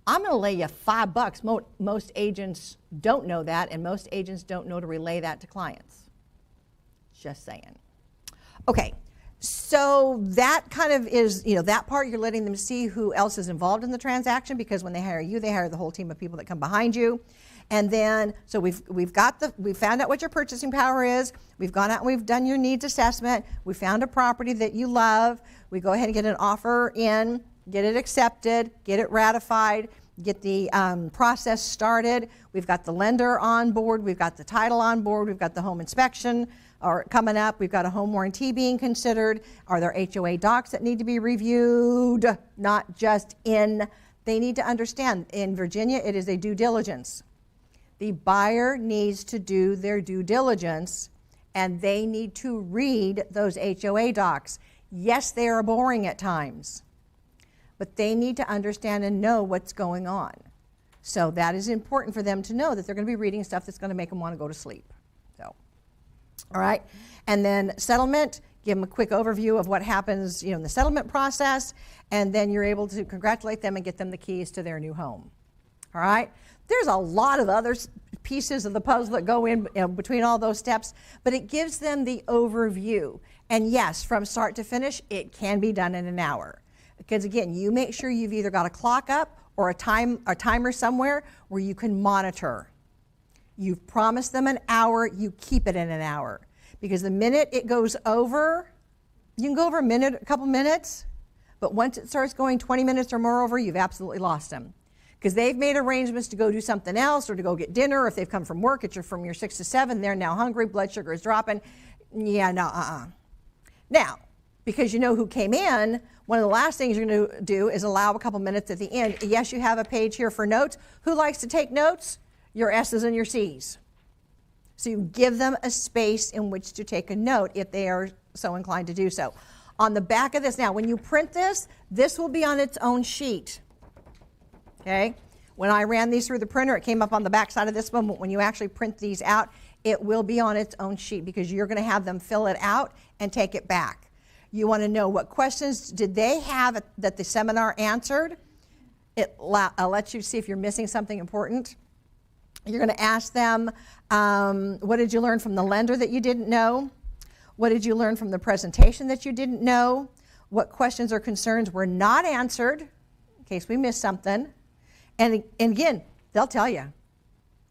S1: I'm going to lay you $5. Most agents don't know that, and most agents don't know to relay that to clients. Just saying. Okay, so that kind of is, that part you're letting them see who else is involved in the transaction, because when they hire you, they hire the whole team of people that come behind you. And then, so we've found out what your purchasing power is. We've gone out and we've done your needs assessment. We found a property that you love. We go ahead and get an offer in, get it accepted, get it ratified, get the process started. We've got the lender on board. We've got the title on board. We've got the home inspection coming up. We've got a home warranty being considered. Are there HOA docs that need to be reviewed? Not just they need to understand, in Virginia, it is a due diligence. The buyer needs to do their due diligence, and they need to read those HOA docs. Yes, they are boring at times, but they need to understand and know what's going on. So that is important for them to know, that they're going to be reading stuff that's going to make them want to go to sleep. So, all right. And then settlement, give them a quick overview of what happens, in the settlement process, and then you're able to congratulate them and get them the keys to their new home. All right. There's a lot of other pieces of the puzzle that go in between all those steps, but it gives them the overview. And yes, from start to finish, it can be done in an hour. Because again, you make sure you've either got a clock up or a timer somewhere where you can monitor. You've promised them an hour, you keep it in an hour. Because the minute it goes over, you can go over a couple minutes, but once it starts going 20 minutes or more over, you've absolutely lost them. Because they've made arrangements to go do something else or to go get dinner. Or if they've come from work, from your 6 to 7, they're now hungry, blood sugar is dropping. Yeah, no, Now, because you know who came in, one of the last things you're going to do is allow a couple minutes at the end. Yes, you have a page here for notes. Who likes to take notes? Your S's and your C's. So you give them a space in which to take a note if they are so inclined to do so. On the back of this, now when you print this, this will be on its own sheet. Okay? When I ran these through the printer, it came up on the back side of this one, but when you actually print these out, it will be on its own sheet because you're going to have them fill it out and take it back. You want to know what questions did they have that the seminar answered. I'll let you see if you're missing something important. You're going to ask them, what did you learn from the lender that you didn't know? What did you learn from the presentation that you didn't know? What questions or concerns were not answered, in case we missed something? And again, they'll tell you.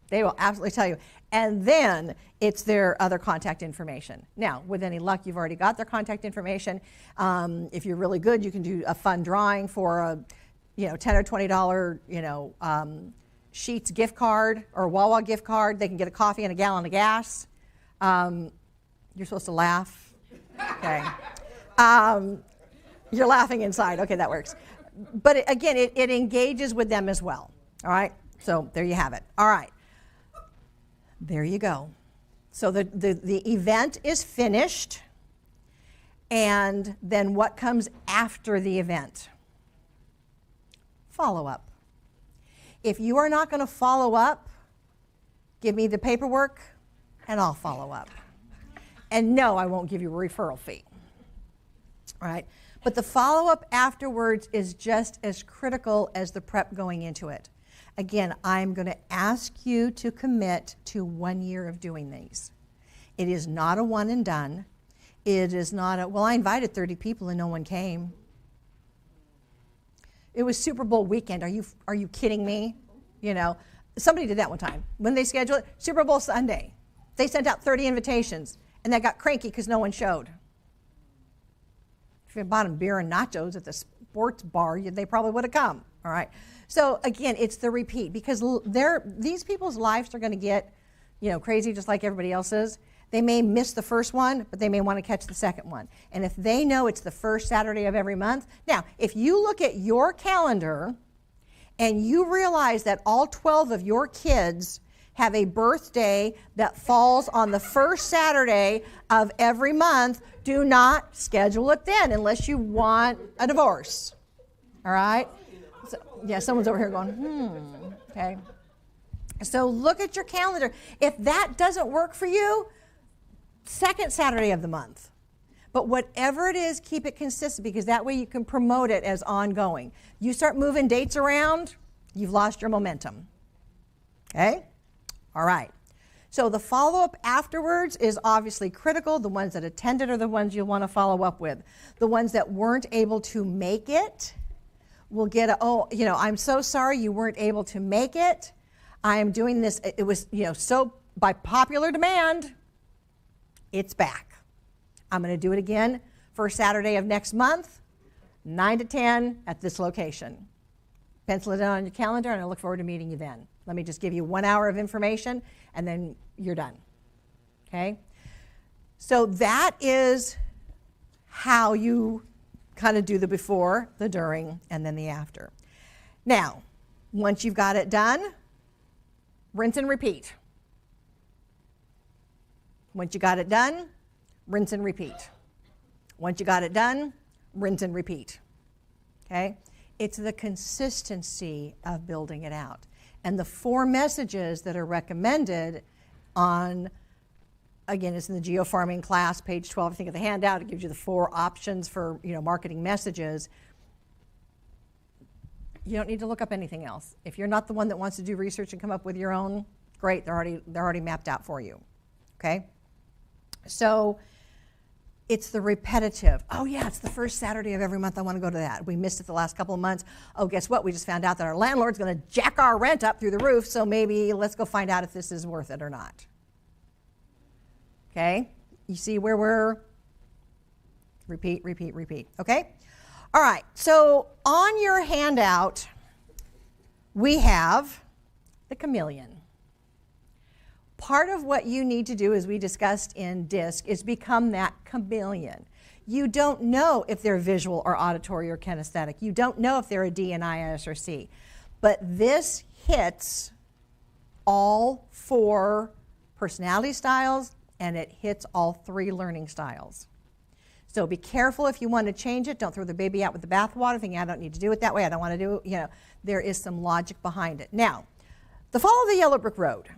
S1: They will absolutely tell you. And then it's their other contact information. Now, with any luck, you've already got their contact information. If you're really good, you can do a fun drawing for a $10 or $20 Sheetz gift card or Wawa gift card. They can get a coffee and a gallon of gas. You're supposed to laugh. Okay. You're laughing inside. Okay, that works. But again, it engages with them as well. All right? So there you have it. All right. There you go. So the event is finished. And then what comes after the event? Follow-up. If you are not going to follow up, give me the paperwork and I'll follow up. And no, I won't give you a referral fee. All right? But the follow-up afterwards is just as critical as the prep going into it. Again, I'm going to ask you to commit to 1 year of doing these. It is not a one and done. It is not a, well, I invited 30 people and no one came. It was Super Bowl weekend. Are you kidding me? Somebody did that one time. When they scheduled it, Super Bowl Sunday, they sent out 30 invitations and they got cranky because no one showed. If you bought them beer and nachos at the sports bar, they probably would have come. All right. So again, it's the repeat because these people's lives are going to get, crazy just like everybody else's. They may miss the first one, but they may want to catch the second one. And if they know it's the first Saturday of every month, now, if you look at your calendar and you realize that all 12 of your kids have a birthday that falls on the first Saturday of every month, do not schedule it then unless you want a divorce. All right? So, yeah, someone's over here going, okay. So look at your calendar. If that doesn't work for you, second Saturday of the month. But whatever it is, keep it consistent, because that way you can promote it as ongoing. You start moving dates around, you've lost your momentum. Okay? All right. So the follow-up afterwards is obviously critical. The ones that attended are the ones you'll want to follow up with. The ones that weren't able to make it will get a, oh, you know, I'm so sorry you weren't able to make it. I am doing this. It was, you know, so by popular demand, it's back. I'm going to do it again first Saturday of next month, 9 to 10 at this location. Pencil it in on your calendar, and I look forward to meeting you then. Let me just give you 1 hour of information, and then you're done. Okay? So that is how you kind of do the before, the during, and then the after. Now, once you've got it done, rinse and repeat. Once you got it done, rinse and repeat. Once you got it done, rinse and repeat. Okay? It's the consistency of building it out. And the 4 messages that are recommended on, again, it's in the geofarming class, page 12, I think of the handout. It gives you the 4 options for, you know, marketing messages. You don't need to look up anything else. If you're not the one that wants to do research and come up with your own, great, they're already mapped out for you. Okay? So it's the repetitive. Oh yeah, it's the first Saturday of every month. I want to go to that. We missed it the last couple of months. Oh, guess what? We just found out that our landlord's going to jack our rent up through the roof, so maybe let's go find out if this is worth it or not. Okay? You see where we're repeat, repeat, repeat. Okay? All right. So on your handout, we have the chameleon. Part of what you need to do, as we discussed in DISC, is become that chameleon. You don't know if they're visual or auditory or kinesthetic. You don't know if they're a D, an I, S, or C. But this hits all 4 personality styles, and it hits all 3 learning styles. So be careful if you want to change it. Don't throw the baby out with the bathwater thinking, I don't need to do it that way. I don't want to do it. You know, there is some logic behind it. Now, the Follow the Yellow Brick Road.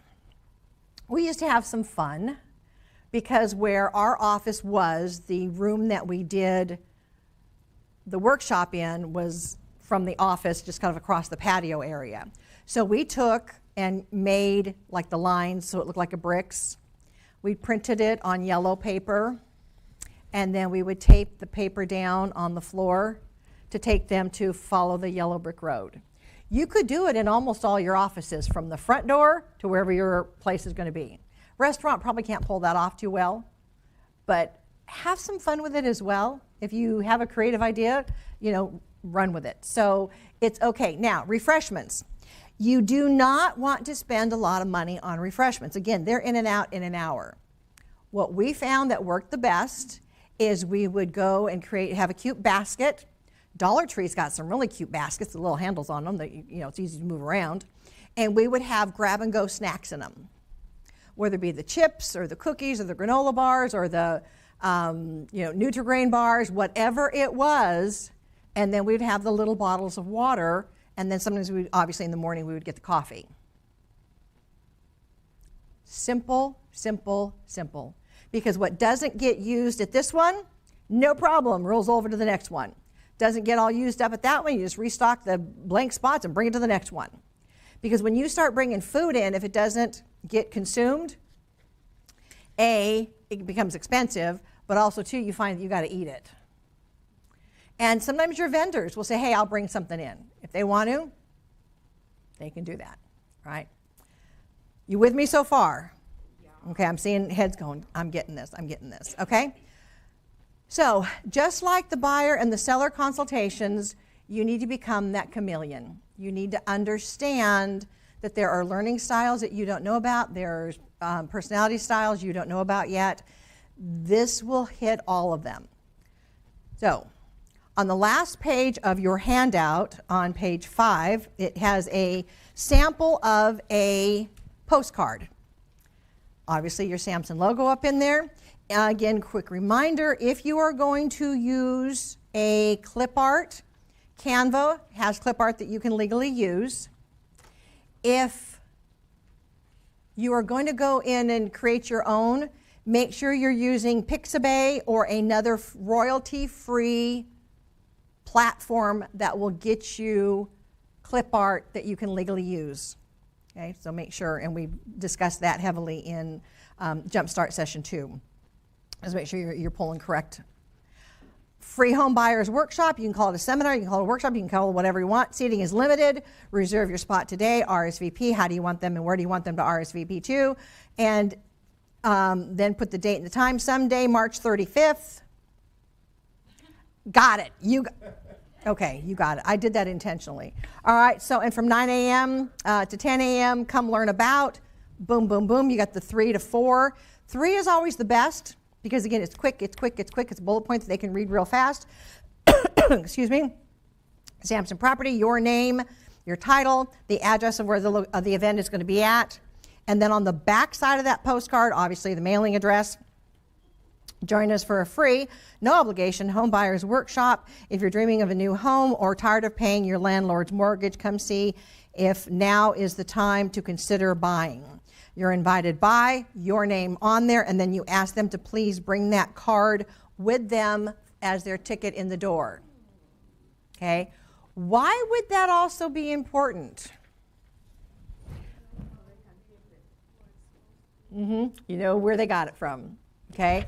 S1: We used to have some fun because where our office was, the room that we did the workshop in was from the office just kind of across the patio area. So we took and made like the lines so it looked like a bricks. We printed it on yellow paper, and then we would tape the paper down on the floor to take them to Follow the Yellow Brick Road. You could do it in almost all your offices, from the front door to wherever your place is going to be. Restaurant probably can't pull that off too well, but have some fun with it as well. If you have a creative idea, you know, run with it. So it's okay. Now, refreshments. You do not want to spend a lot of money on refreshments. Again, they're in and out in an hour. What we found that worked the best is we would go and have a cute basket. Dollar Tree's got some really cute baskets with little handles on them that, you know, it's easy to move around. And we would have grab-and-go snacks in them, whether it be the chips or the cookies or the granola bars or the, you know, Nutri-Grain bars, whatever it was. And then we'd have the little bottles of water. And then sometimes obviously in the morning, we would get the coffee. Simple, simple, simple. Because what doesn't get used at this one, no problem, rolls over to the next one. Doesn't get all used up at that one, you just restock the blank spots and bring it to the next one. Because when you start bringing food in, if it doesn't get consumed, A, it becomes expensive, but also, 2, you find that you got to eat it. And sometimes your vendors will say, hey, I'll bring something in. If they want to, they can do that, right? You with me so far? Yeah. Okay, I'm seeing heads going, I'm getting this, okay? So, just like the buyer and the seller consultations, you need to become that chameleon. You need to understand that there are learning styles that you don't know about. There's personality styles you don't know about yet. This will hit all of them. So, on the last page of your handout, on page 5, it has a sample of a postcard. Obviously, your Samson logo up in there. Again, quick reminder, if you are going to use a clip art, Canva has clip art that you can legally use. If you are going to go in and create your own, Make sure you're using Pixabay or another royalty-free platform that will get you clip art that you can legally use. Okay, so make sure, and we discussed that heavily in Jumpstart Session 2. Just make sure you're pulling correct. Free Home Buyers Workshop, you can call it a seminar, you can call it a workshop, you can call it whatever you want. Seating is limited. Reserve your spot today. RSVP, how do you want them and where do you want them to RSVP to? And then put the date and the time, someday, March 35th. Got it. Okay, you got it. I did that intentionally. All right, so, and from 9 a.m. To 10 a.m., come learn about. Boom, boom, boom. You got the 3 to 4. 3 is always the best because, again, it's quick, it's quick, it's quick. It's a bullet point that they can read real fast. Excuse me. Samson property, your name, your title, the address of where the event is going to be at. And then on the back side of that postcard, obviously the mailing address. Join us for a free, no obligation home buyers workshop. If you're dreaming of a new home or tired of paying your landlord's mortgage, come see if now is the time to consider buying. You're invited by, your name on there, and then you ask them to please bring that card with them as their ticket in the door. Okay? Why would that also be important? You know where they got it from. Okay?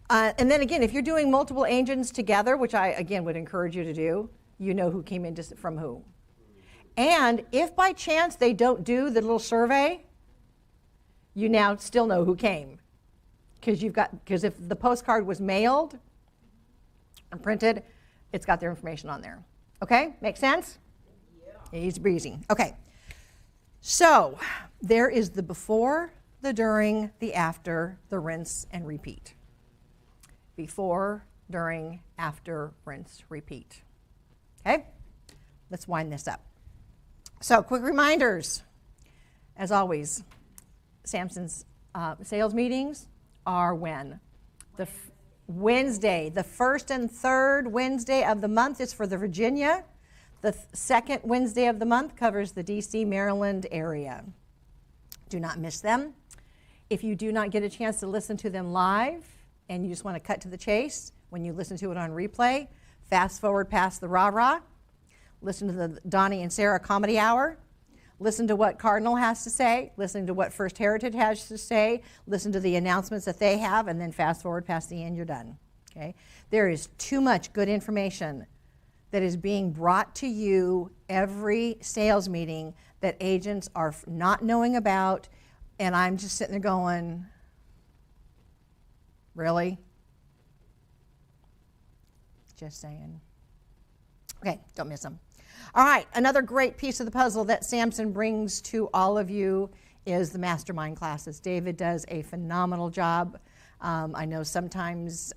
S1: And then again, if you're doing multiple agents together, which I, again, would encourage you to do, you know who came in from who. And if by chance they don't do the little survey, you now still know who came. Because if the postcard was mailed and printed, it's got their information on there. Okay? Make sense? Yeah. Easy breezy. Okay. So there is the before, the during, the after, the rinse and repeat. Before, during, after, rinse, repeat. Okay? Let's wind this up. So, quick reminders. As always, Samson's sales meetings are when? Wednesday. The first and third Wednesday of the month is for the Virginia. The second Wednesday of the month covers the D.C., Maryland area. Do not miss them. If you do not get a chance to listen to them live, and you just want to cut to the chase when you listen to it on replay, fast forward past the rah-rah, listen to the Donnie and Sarah Comedy Hour, listen to what Cardinal has to say, listen to what First Heritage has to say, listen to the announcements that they have, and then fast forward past the end, you're done. Okay? There is too much good information that is being brought to you every sales meeting that agents are not knowing about, and I'm just sitting there going, really? Just saying. Okay, don't miss them. All right, another great piece of the puzzle that Samson brings to all of you is the mastermind classes. David does a phenomenal job. I know sometimes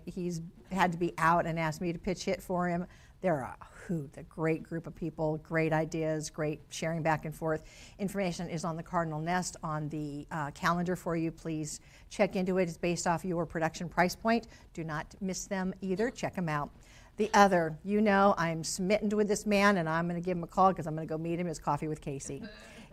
S1: he's had to be out and asked me to pitch hit for him. They're a hoot, a great group of people, great ideas, great sharing back and forth. Information is on the Cardinal Nest on the calendar for you. Please check into it. It's based off your production price point. Do not miss them either. Check them out. The other, you know, I'm smitten with this man, and I'm going to give him a call because I'm going to go meet him. It's Coffee with Casey.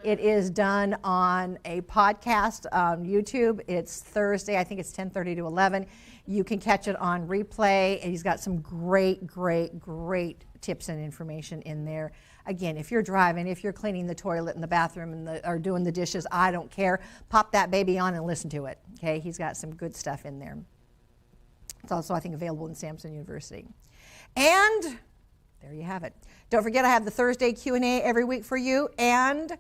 S1: It is done on a podcast on YouTube. It's Thursday. I think it's 10:30 to 11. You can catch it on replay. And he's got some great, great, great tips and information in there. Again, if you're driving, if you're cleaning the toilet in the bathroom and or doing the dishes, I don't care. Pop that baby on and listen to it. Okay, he's got some good stuff in there. It's also, I think, available in Samson University. And there you have it. Don't forget, I have the Thursday Q&A every week for you, and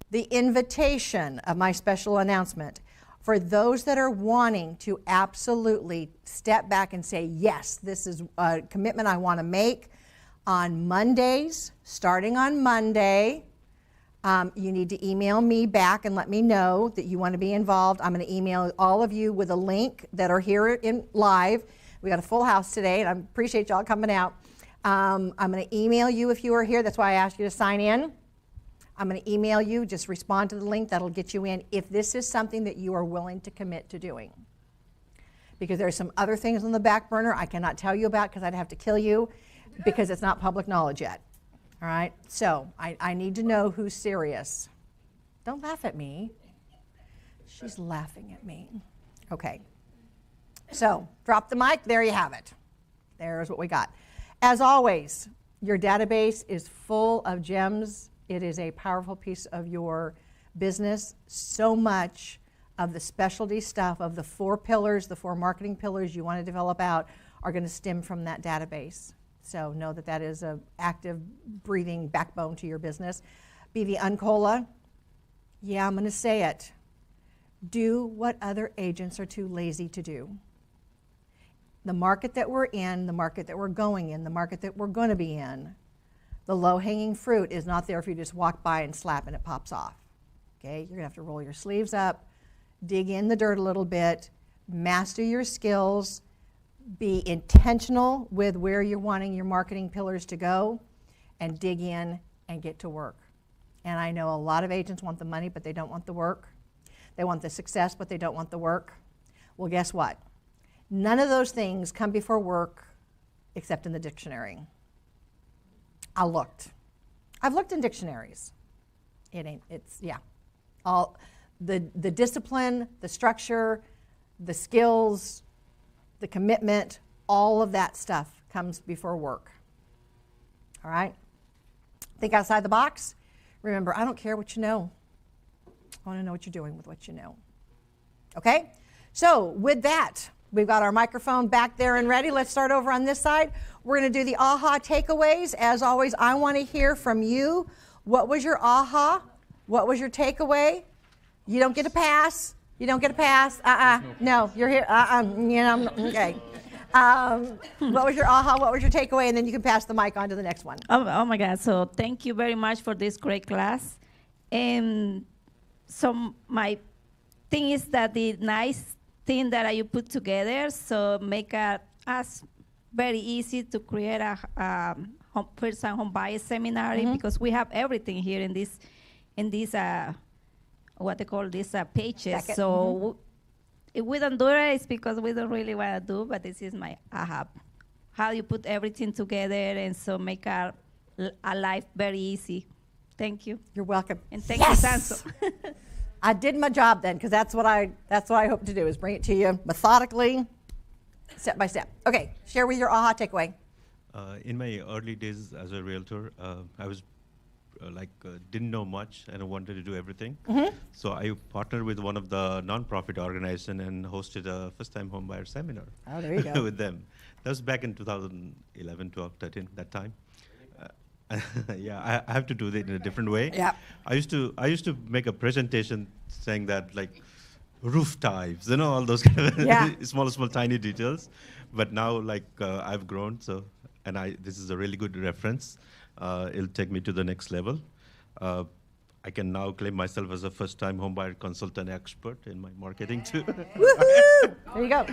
S1: the invitation of my special announcement. For those that are wanting to absolutely step back and say, yes, this is a commitment I want to make, on Mondays, starting on Monday, you need to email me back and let me know that you want to be involved. I'm going to email all of you with a link that are here in live. We got a full house today, and I appreciate y'all coming out. I'm going to email you if you are here. That's why I asked you to sign in. I'm going to email you. Just respond to the link. That'll get you in if this is something that you are willing to commit to doing. Because there are some other things on the back burner I cannot tell you about because I'd have to kill you because it's not public knowledge yet. All right? So I need to know who's serious. Don't laugh at me. She's laughing at me. Okay. So drop the mic. There you have it. There's what we got. As always, your database is full of gems. It is a powerful piece of your business. So much of the specialty stuff, of the 4 pillars, the 4 marketing pillars you want to develop out, are going to stem from that database. So know that that is an active, breathing backbone to your business. BV Uncola, yeah, I'm going to say it. Do what other agents are too lazy to do. The market that we're in, the market that we're going in, the market that we're going to be in, the low-hanging fruit is not there if you just walk by and slap and it pops off. Okay, you're going to have to roll your sleeves up, dig in the dirt a little bit, master your skills, be intentional with where you're wanting your marketing pillars to go, and dig in and get to work. And I know a lot of agents want the money, but they don't want the work. They want the success, but they don't want the work. Well, guess what? None of those things come before work except in the dictionary. I've looked in dictionaries. All the discipline, the structure, the skills, the commitment, all of that stuff comes before work. All right? Think outside the box. Remember, I don't care what you know. I want to know what you're doing with what you know. Okay? So with that, we've got our microphone back there and ready. Let's start over on this side. We're going to do the AHA takeaways. As always, I want to hear from you. What was your AHA? What was your takeaway? You don't get a pass. You don't get a pass. No, you're here. Okay. What was your AHA? What was your takeaway? And then you can pass the mic on to the next one.
S5: Oh my God. So thank you very much for this great class. And so my thing is that the nice thing that you put together, so make us very easy to create a first-time home buyer seminar, because we have everything here in this what they call these pages.
S1: Jacket.
S5: So if we don't do it, it's because we don't really want to do, but this is my AHA. How you put everything together and so make our life very easy. Thank you.
S1: You're welcome.
S5: And thank you, Samson.
S1: I did my job then, because that's what I hope to do, is bring it to you methodically, step by step. Okay, share with your AHA takeaway.
S6: In my early days as a realtor, I was didn't know much and I wanted to do everything. So I partnered with one of the non-profit organization and hosted a first-time home buyer seminar.
S1: Oh, there you go.
S6: With them. That was back in 2011, 12, 13, that time. Yeah, I have to do that in a different way.
S1: Yeah.
S6: I used to make a presentation saying that roof types, all those kind of small tiny details. But now I've grown, and this is a really good reference. It'll take me to the next level. I can now claim myself as a first-time homebuyer consultant expert in my marketing too.
S1: Woohoo! There you go.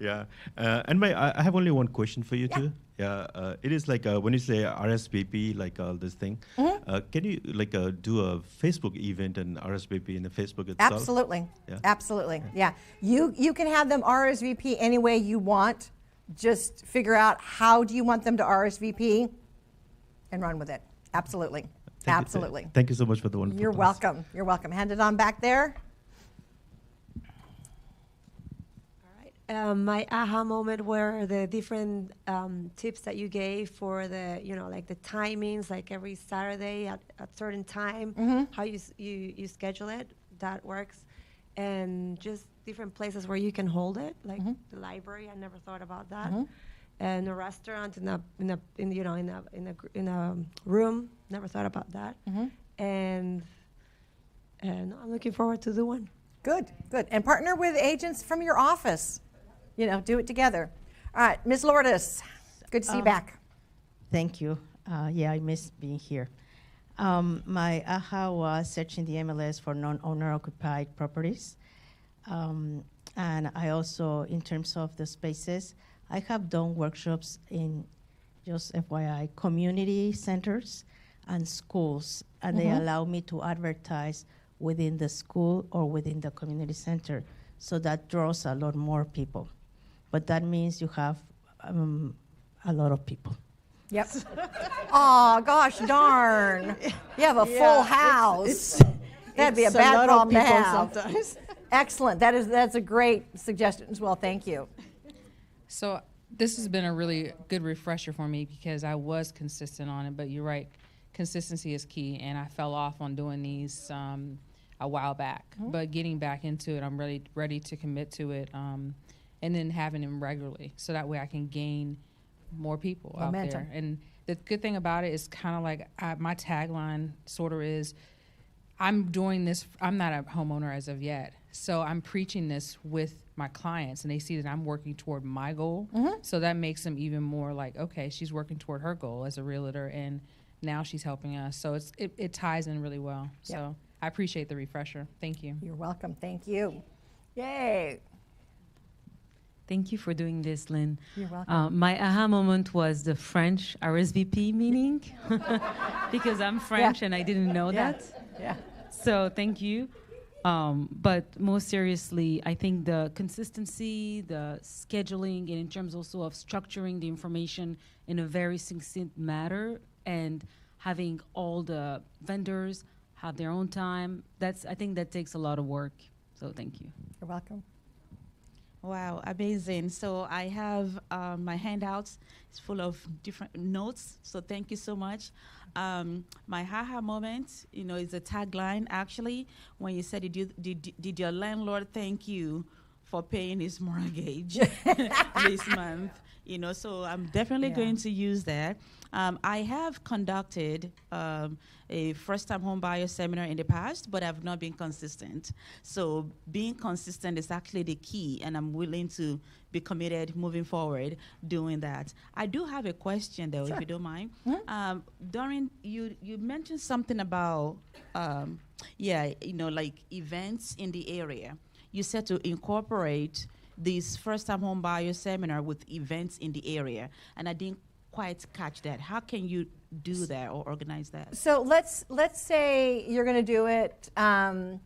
S6: Yeah, and I have only one question for you too. Yeah, it is when you say RSVP, all this thing. Can you do a Facebook event and RSVP in the Facebook itself?
S1: Absolutely.
S6: Yeah.
S1: Absolutely. Yeah. You can have them RSVP any way you want. Just figure out how do you want them to RSVP and run with it. Absolutely. Absolutely.
S6: Thank you so much for the wonderful
S1: You're
S6: class.
S1: welcome. You're welcome. Hand it on back there.
S2: My aha moment were the different tips that you gave for the, the timings, like every Saturday at a certain time, how you schedule it, that works, and just different places where you can hold it, like the library. I never thought about that, and a restaurant in a room. Never thought about that, and I'm looking forward to the one.
S1: Good. And partner with agents from your office. Do it together. All right, Ms. Lourdes, good to see you back.
S7: Thank you. I miss being here. My AHA was searching the MLS for non-owner occupied properties. And I also, in terms of the spaces, I have done workshops in, just FYI, community centers and schools, and they allow me to advertise within the school or within the community center. So that draws a lot more people. But that means you have a lot of people.
S1: Yep. Oh, gosh darn. You have a full house. That'd be a bad problem to have.
S7: Sometimes.
S1: Excellent. That's a great suggestion as well. Thank you.
S8: So this has been a really good refresher for me because I was consistent on it, but you're right, consistency is key, and I fell off on doing these a while back. But getting back into it, I'm really ready to commit to it, and then having them regularly, so that way I can gain more people out there. And the good thing about it is kind of like my tagline sort of is, I'm doing this, I'm not a homeowner as of yet, so I'm preaching this with my clients, and they see that I'm working toward my goal. So that makes them even more like, okay, she's working toward her goal as a realtor, and now she's helping us. So it ties in really well. So I appreciate the refresher. Thank you.
S1: You're welcome. Thank you. Yay.
S9: Thank you for doing this, Lynn.
S1: You're welcome.
S9: My aha moment was the French RSVP meeting because I'm French and I didn't know that.
S1: Yeah.
S9: So thank you. But most seriously, I think the consistency, the scheduling, and in terms also of structuring the information in a very succinct manner and having all the vendors have their own time, I think that takes a lot of work. So thank you.
S1: You're welcome.
S10: Wow, amazing. So I have my handouts. It's full of different notes. So thank you so much. My haha moment, is a tagline actually. When you said, did your landlord thank you for paying his mortgage this month? So I'm definitely going to use that. I have conducted a first-time home buyer seminar in the past, but I've not been consistent. So being consistent is actually the key, and I'm willing to be committed moving forward doing that. I do have a question, though, if you don't mind. During, you mentioned something about, like events in the area. You said to incorporate this first-time home buyer seminar with events in the area, and I didn't quite catch that. How can you do that or organize that?
S1: So let's say you're going to do it and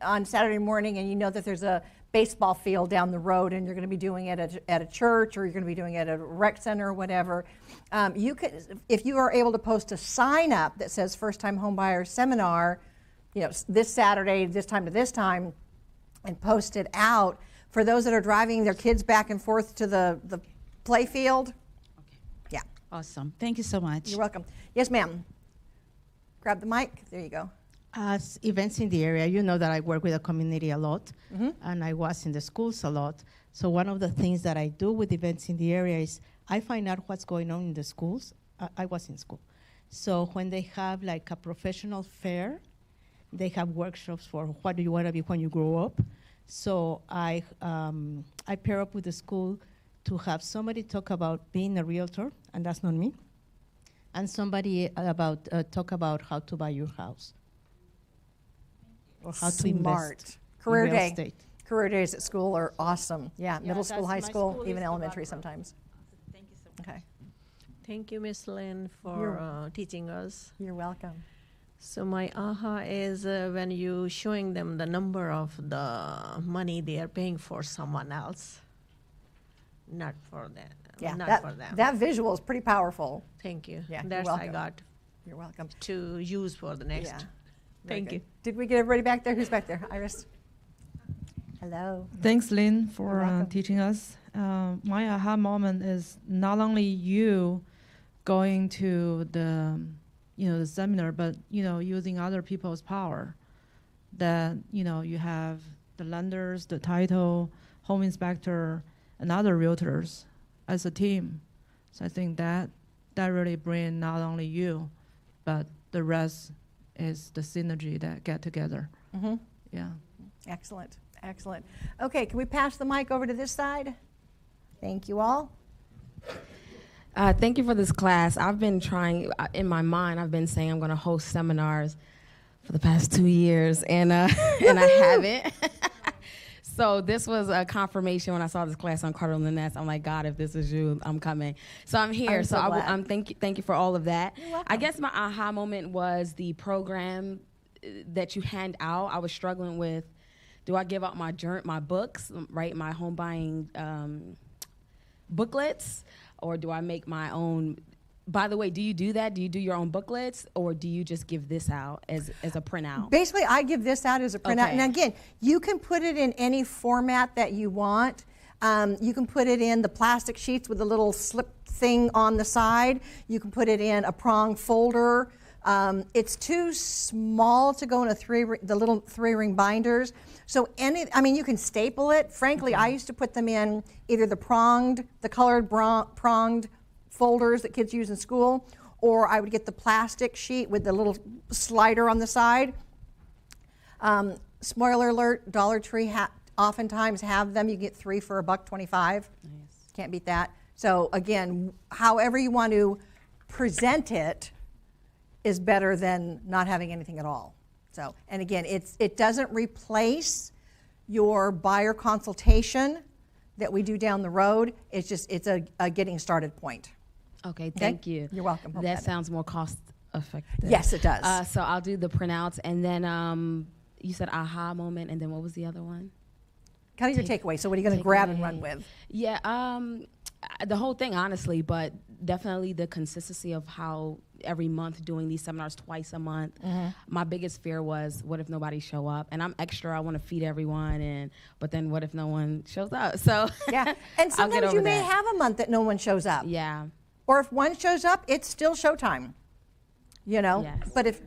S1: on Saturday morning, and you know that there's a baseball field down the road, and you're going to be doing it at a church, or you're going to be doing it at a rec center or whatever. You could, if you are able to post a sign up that says first-time home buyer seminar, this Saturday, this time to this time, and post it out for those that are driving their kids back and forth to the play field.
S10: Okay.
S1: Yeah.
S10: Awesome. Thank you so much.
S1: You're welcome. Yes, ma'am. Grab the mic. There you go.
S7: As events in the area, you know that I work with the community a lot, and I was in the schools a lot. So one of the things that I do with events in the area is I find out what's going on in the schools. I was in school. So when they have like a professional fair, they have workshops for what do you want to be when you grow up. So I pair up with the school to have somebody talk about being a realtor, and that's not me, and somebody talk about how to buy your house or how to invest.
S1: Career
S7: in real
S1: day.
S7: estate.
S1: Career days at school are awesome. Yeah, middle school,
S7: that's
S1: high
S7: my
S1: school,
S7: school
S1: even
S7: is
S1: elementary
S7: about
S1: sometimes.
S10: Thank you so much.
S1: Okay.
S11: Thank you, Miss Lynn, for teaching us.
S1: You're welcome.
S11: So my aha is when you showing them the number of the money they are paying for someone else, not for them.
S1: Yeah,
S11: not for them.
S1: that visual is pretty powerful.
S11: Thank you.
S1: Yeah, you're
S11: That's I
S1: welcome.
S11: got
S1: You're welcome.
S11: to use for the next.
S1: Yeah. Very
S11: Thank
S1: good.
S11: you.
S1: Did we get everybody back there? Who's back there? Iris? Hello.
S12: Thanks, Lynn,
S1: You're
S12: for
S1: welcome.
S12: teaching us. My aha moment is not only you going to the seminar, but using other people's power. That you have the lenders, the title, home inspector, and other realtors as a team. So I think that really brings not only you, but the rest is the synergy that get together. Yeah.
S1: Excellent. Excellent. Okay, can we pass the mic over to this side? Thank you all.
S13: Thank you for this class. I've been trying, in my mind, I've been saying I'm going to host seminars for the past 2 years, and I haven't. So this was a confirmation when I saw this class on Cardinal Title. I'm like, God, if this is you, I'm coming. So I'm here.
S1: I'm so glad.
S13: Thank you for all of that.
S1: You're welcome.
S13: I guess my aha moment was the program that you hand out. I was struggling with, do I give out my books, right, my home buying booklets, or do I make my own? By the way, do you do that? Do you do your own booklets, or do you just give this out as a printout?
S1: Basically, I give this out as a printout.
S13: Okay.
S1: And again, you can put it in any format that you want. You can put it in the plastic sheets with a little slip thing on the side. You can put it in a prong folder. It's too small to go in the little 3-ring binders. So you can staple it. Frankly, I used to put them in either the colored pronged folders that kids use in school, or I would get the plastic sheet with the little slider on the side. Spoiler alert, Dollar Tree oftentimes have them. You get 3 for $1.25. Nice. Can't beat that. So again, however you want to present it is better than not having anything at all. So, and again, it doesn't replace your buyer consultation that we do down the road. It's a getting started point.
S13: Okay, thank you.
S1: You're welcome.
S13: That sounds more cost effective.
S1: Yes, it does.
S13: So I'll do the printouts, and then you said aha moment, and then what was the other one?
S1: Kind of your takeaway. So what are you going to grab and run with?
S13: Yeah, the whole thing, honestly, but definitely the consistency of how every month doing these seminars twice a month. My biggest fear was, what if nobody show up? And I'm extra, I want to feed everyone, but then what if no one shows up? So
S1: yeah, and sometimes you may have a month that no one shows up.
S13: Yeah.
S1: Or if one shows up, it's still showtime. You know?
S13: Yes.
S1: But if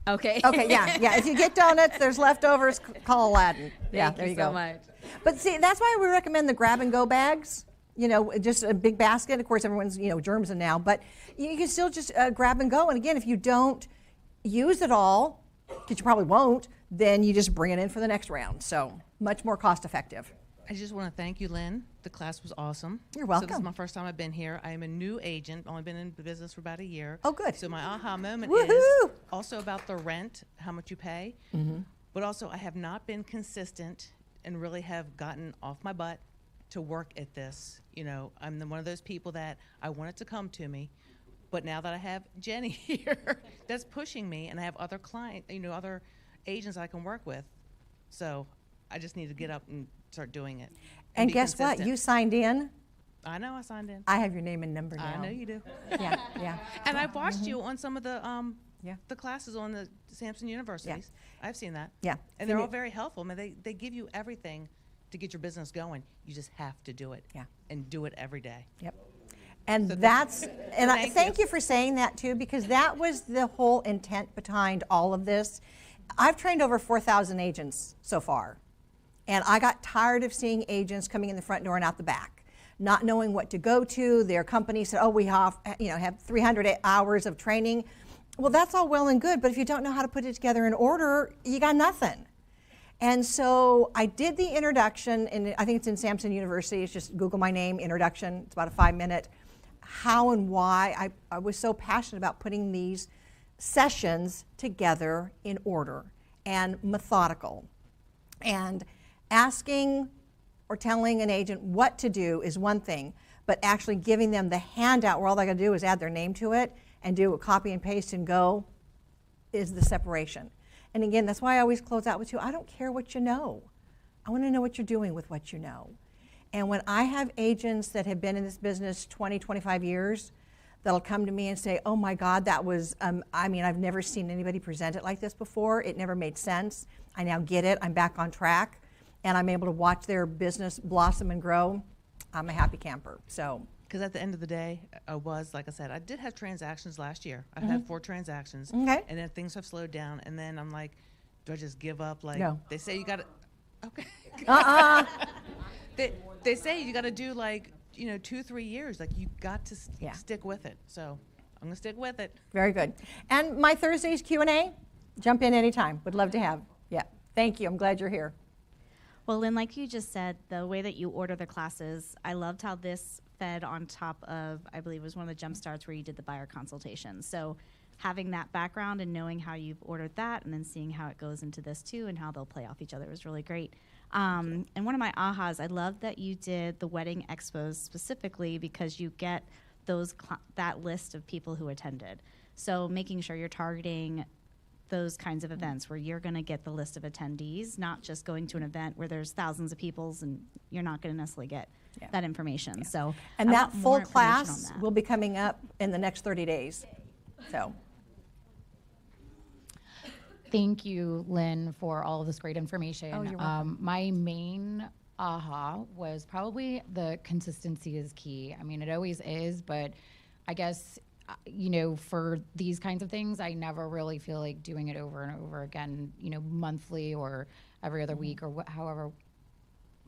S13: Okay.
S1: Okay, yeah. If you get donuts, there's leftovers, call Aladdin. Yeah, there you go.
S13: Thank you so much.
S1: But see, that's why we recommend the grab-and-go bags. You know, just a big basket. Of course, everyone's, germs in now. But you can still just grab and go. And again, if you don't use it all, because you probably won't, then you just bring it in for the next round. So much more cost-effective.
S14: I just want to thank you, Lynn. The class was awesome.
S1: You're welcome.
S14: So this is my first time I've been here. I am a new agent. Only been in the business for about a year.
S1: Oh, good.
S14: So my aha moment
S1: Woohoo!
S14: is also about the rent, how much you pay.
S1: Mm-hmm.
S14: But also I have not been consistent and really have gotten off my butt to work at this. I'm one of those people that I want it to come to me. But now that I have Jenny here, that's pushing me, and I have other other agents I can work with. So I just need to get up and start doing it.
S1: And
S14: be
S1: guess
S14: consistent.
S1: what? You signed in.
S14: I know I signed in.
S1: I have your name and number now.
S14: I know you do.
S1: Yeah.
S14: And I've watched you on some of the classes on the Samson universities. I've seen that.
S1: Yeah.
S14: And they're all very helpful. I mean, they give you everything to get your business going. You just have to do it.
S1: Yeah.
S14: And do it every day.
S1: Yep. And
S14: So
S1: thank you for saying that too, because that was the whole intent behind all of this. I've trained over 4,000 agents so far. And I got tired of seeing agents coming in the front door and out the back, not knowing what to go to. Their company said, "Oh, we have 300 hours of training." Well, that's all well and good, but if you don't know how to put it together in order, you got nothing. And so I did the introduction, and I think it's in Samson University. It's just Google my name, introduction. It's about a 5-minute. How and why I was so passionate about putting these sessions together in order and methodical. And asking or telling an agent what to do is one thing, but actually giving them the handout where all they got to do is add their name to it and do a copy and paste and go is the separation. And again, that's why I always close out with I don't care what you know. I want to know what you're doing with what you know. And when I have agents that have been in this business 20, 25 years, that'll come to me and say, "Oh my God, that was, I've never seen anybody present it like this before. It never made sense. I now get it. I'm back on track. And I'm able to watch their business blossom and grow." I'm a happy camper. So,
S14: because at the end of the day, like I said, I did have transactions last year. I had 4 transactions.
S1: Okay.
S14: And then things have slowed down. And then I'm like, do I just give up? Like,
S1: no.
S14: They say you got to, They say you got to do 2-3 years. Like, you got to stick with it. So I'm going to stick with it.
S1: Very good. And my Thursday's Q&A, jump in anytime. Would love to have. Yeah. Thank you. I'm glad you're here.
S15: Well, Lynn, like you just said, the way that you order the classes, I loved how this fed on top of, I believe it was one of the jump starts where you did the buyer consultation. So having that background and knowing how you've ordered that and then seeing how it goes into this too and how they'll play off each other was really great. And one of my ahas, I love that you did the wedding expos specifically because you get that list of people who attended. So making sure you're targeting those kinds of events where you're going to get the list of attendees, not just going to an event where there's thousands of people and you're not going to necessarily get that information. So,
S1: and that full class
S15: that
S1: will be coming up in the next 30 days. So,
S16: Thank you, Lynn, for all of this great information.
S1: Oh, you're welcome.
S16: My main aha was probably the consistency is key. I mean, it always is, but I guess, for these kinds of things, I never really feel like doing it over and over again, monthly or every other week or however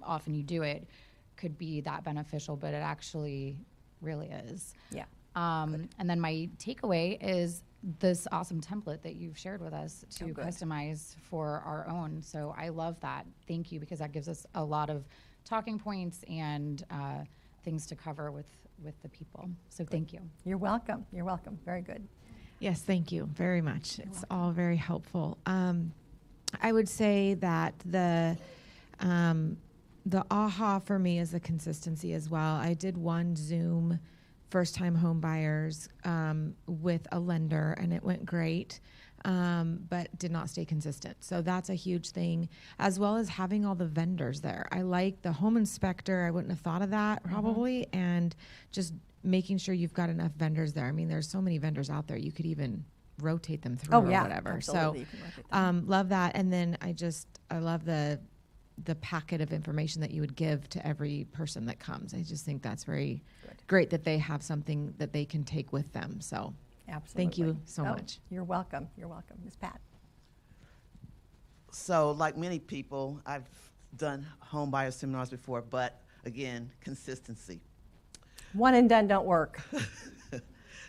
S16: often you do it could be that beneficial, but it actually really is.
S1: Yeah.
S16: And then my takeaway is this awesome template that you've shared with us to customize for our own. So I love that. Thank you, because that gives us a lot of talking points and things to cover with the people. So thank you.
S1: You're welcome. You're welcome. Very good.
S17: Yes, thank you very much. It's all very helpful. I would say that the aha for me is the consistency as well. I did one Zoom first-time home buyers with a lender, and it went great, but did not stay consistent. So that's a huge thing, as well as having all the vendors there. I like the home inspector. I wouldn't have thought of that probably, and just making sure you've got enough vendors there. I mean, there's so many vendors out there. You could even rotate them through or whatever.
S1: Absolutely.
S17: So love that. And then I love the packet of information that you would give to every person that comes. I just think that's very great that they have something that they can take with them. So
S1: absolutely.
S17: Thank you so much.
S1: You're welcome. You're welcome. Ms. Pat.
S18: So like many people, I've done home buyer seminars before, but again, consistency.
S1: One and done don't work.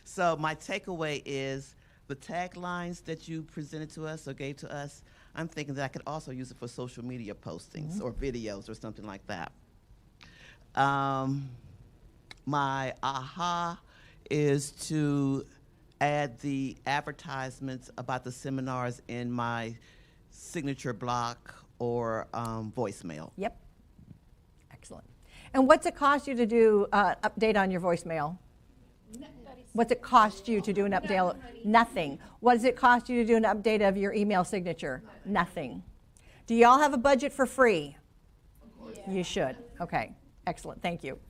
S18: So my takeaway is the taglines that you presented to us or gave to us, I'm thinking that I could also use it for social media postings or videos or something like that. My aha is to add the advertisements about the seminars in my signature block or voicemail.
S1: Yep. Excellent. And what's it cost you to do update on your voicemail? What's it cost you to do an update? Nothing. What does it cost you to do an update of your email signature? Nothing. Do y'all have a budget for free? Yeah. You should. Okay. Excellent. Thank you.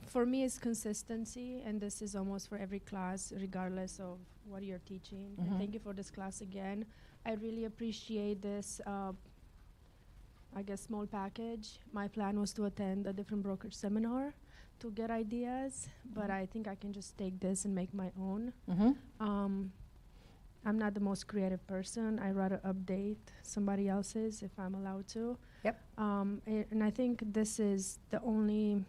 S19: For me, it's consistency, and this is almost for every class, regardless of what you're teaching. And thank you for this class again. I really appreciate this, small package. My plan was to attend a different brokerage seminar to get ideas, but I think I can just take this and make my own. I'm not the most creative person. I'd rather update somebody else's if I'm allowed to.
S1: Yep.
S19: And I think this is the only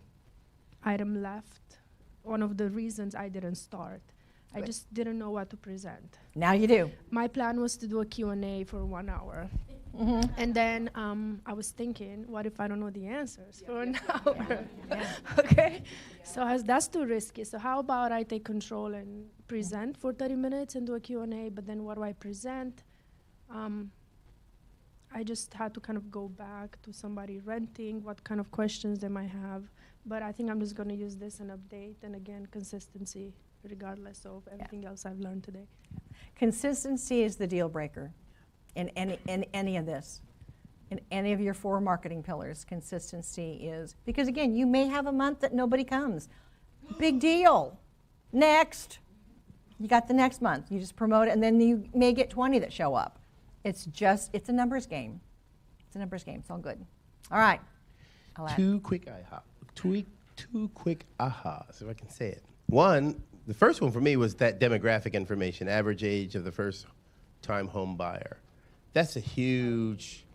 S19: item left. One of the reasons I didn't start. I just didn't know what to present.
S1: Now you do.
S19: My plan was to do a Q&A for 1 hour. And then I was thinking, what if I don't know the answers for an hour? Okay, so that's too risky. So how about I take control and present for 30 minutes and do a Q&A, but then what do I present? I just had to kind of go back to somebody renting, what kind of questions they might have. But I think I'm just going to use this and update, and again, consistency, regardless of everything else I've learned today.
S1: Consistency is the deal breaker in any of this. In any of your 4 marketing pillars, consistency is, because again, you may have a month that nobody comes. Big deal. Next. You got the next month. You just promote it, and then you may get 20 that show up. It's a numbers game. It's a numbers game. It's all good. All right.
S4: Two quick ahas, if I can say it. One, the first one for me was that demographic information, average age of the first-time home buyer. That's a huge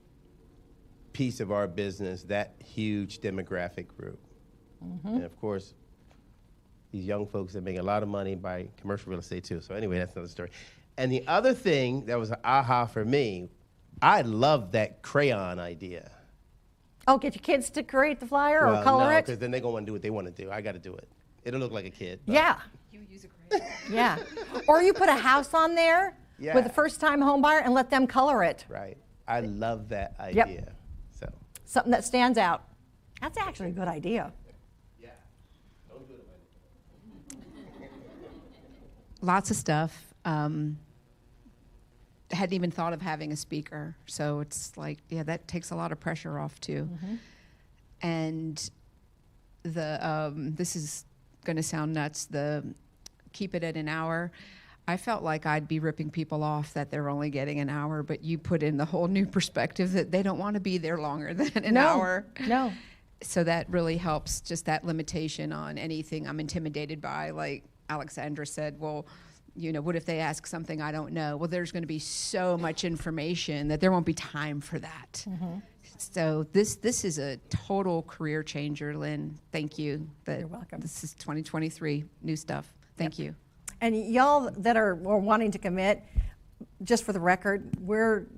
S4: piece of our business, that huge demographic group. And of course, these young folks that make a lot of money buy commercial real estate too. So anyway, that's another story. And the other thing that was an aha for me, I love that crayon idea.
S1: Oh, get your kids to create the flyer or color it?
S4: Because then they're going to want to do what they want to do. I got to do it. It'll look like a kid.
S1: Yeah.
S4: You use a crayon.
S1: Yeah. Or you put a house on there with a first-time home buyer and let them color it.
S4: Right. I love that idea. So
S1: something that stands out. That's actually a good idea.
S4: Yeah. Don't do it.
S20: Lots of stuff. Hadn't even thought of having a speaker, so it's like, that takes a lot of pressure off too. And the this is going to sound nuts. The keep it at an hour. I felt like I'd be ripping people off that they're only getting an hour, but you put in the whole new perspective that they don't want to be there longer than an hour.
S1: No.
S20: So that really helps, just that limitation on anything I'm intimidated by. Like Alexandra said, well, you know, what if they ask something I don't know? Well, there's going to be so much information that there won't be time for that. So this is a total career changer, Lynn. Thank you.
S1: You're welcome.
S20: This is 2023, new stuff. Thank you.
S1: And y'all that are wanting to commit, just for the record,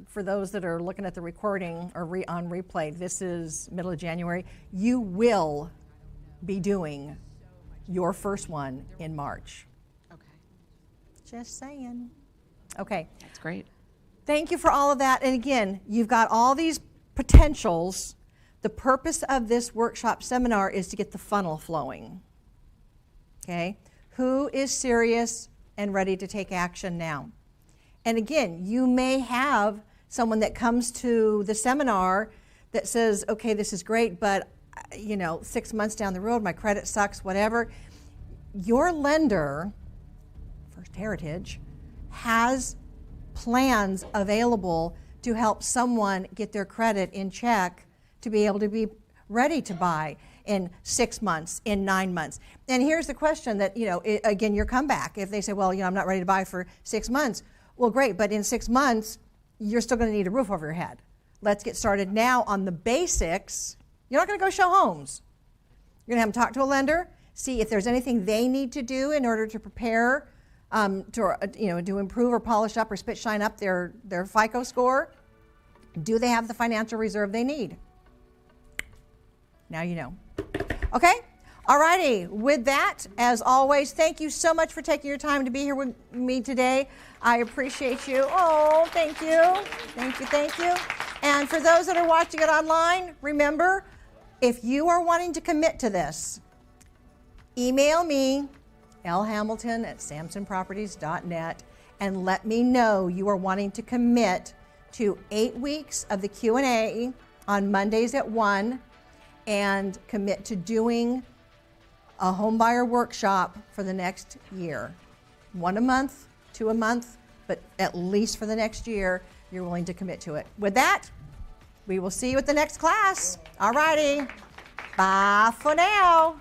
S1: for those that are looking at the recording or on replay, this is middle of January. You will be doing your first one in March.
S20: Okay.
S1: Just saying. Okay.
S20: That's great.
S1: Thank you for all of that. And again, you've got all these potentials. The purpose of this workshop seminar is to get the funnel flowing. Okay? Who is serious and ready to take action now? And again, you may have someone that comes to the seminar that says, okay, this is great, but 6 months down the road, my credit sucks, whatever. Your lender, First Heritage, has plans available to help someone get their credit in check to be able to be ready to buy in 6 months, in 9 months. And here's the question that, again, your comeback. If they say, well, I'm not ready to buy for 6 months, well, great, but in 6 months, you're still going to need a roof over your head. Let's get started now on the basics. You're not going to go show homes. You're going to have them talk to a lender, see if there's anything they need to do in order to prepare to improve or polish up or spit shine up their FICO score. Do they have the financial reserve they need? Now you know. Okay? All righty. With that, as always, thank you so much for taking your time to be here with me today. I appreciate you. Oh, thank you. Thank you, thank you. And for those that are watching it online, remember, if you are wanting to commit to this, email me, lhamilton@samsonproperties.net, and let me know you are wanting to commit to 8 weeks of the Q&A on Mondays at 1, and commit to doing a homebuyer workshop for the next year. 1 a month, 2 a month, but at least for the next year, you're willing to commit to it. With that, we will see you at the next class. All righty. Bye for now.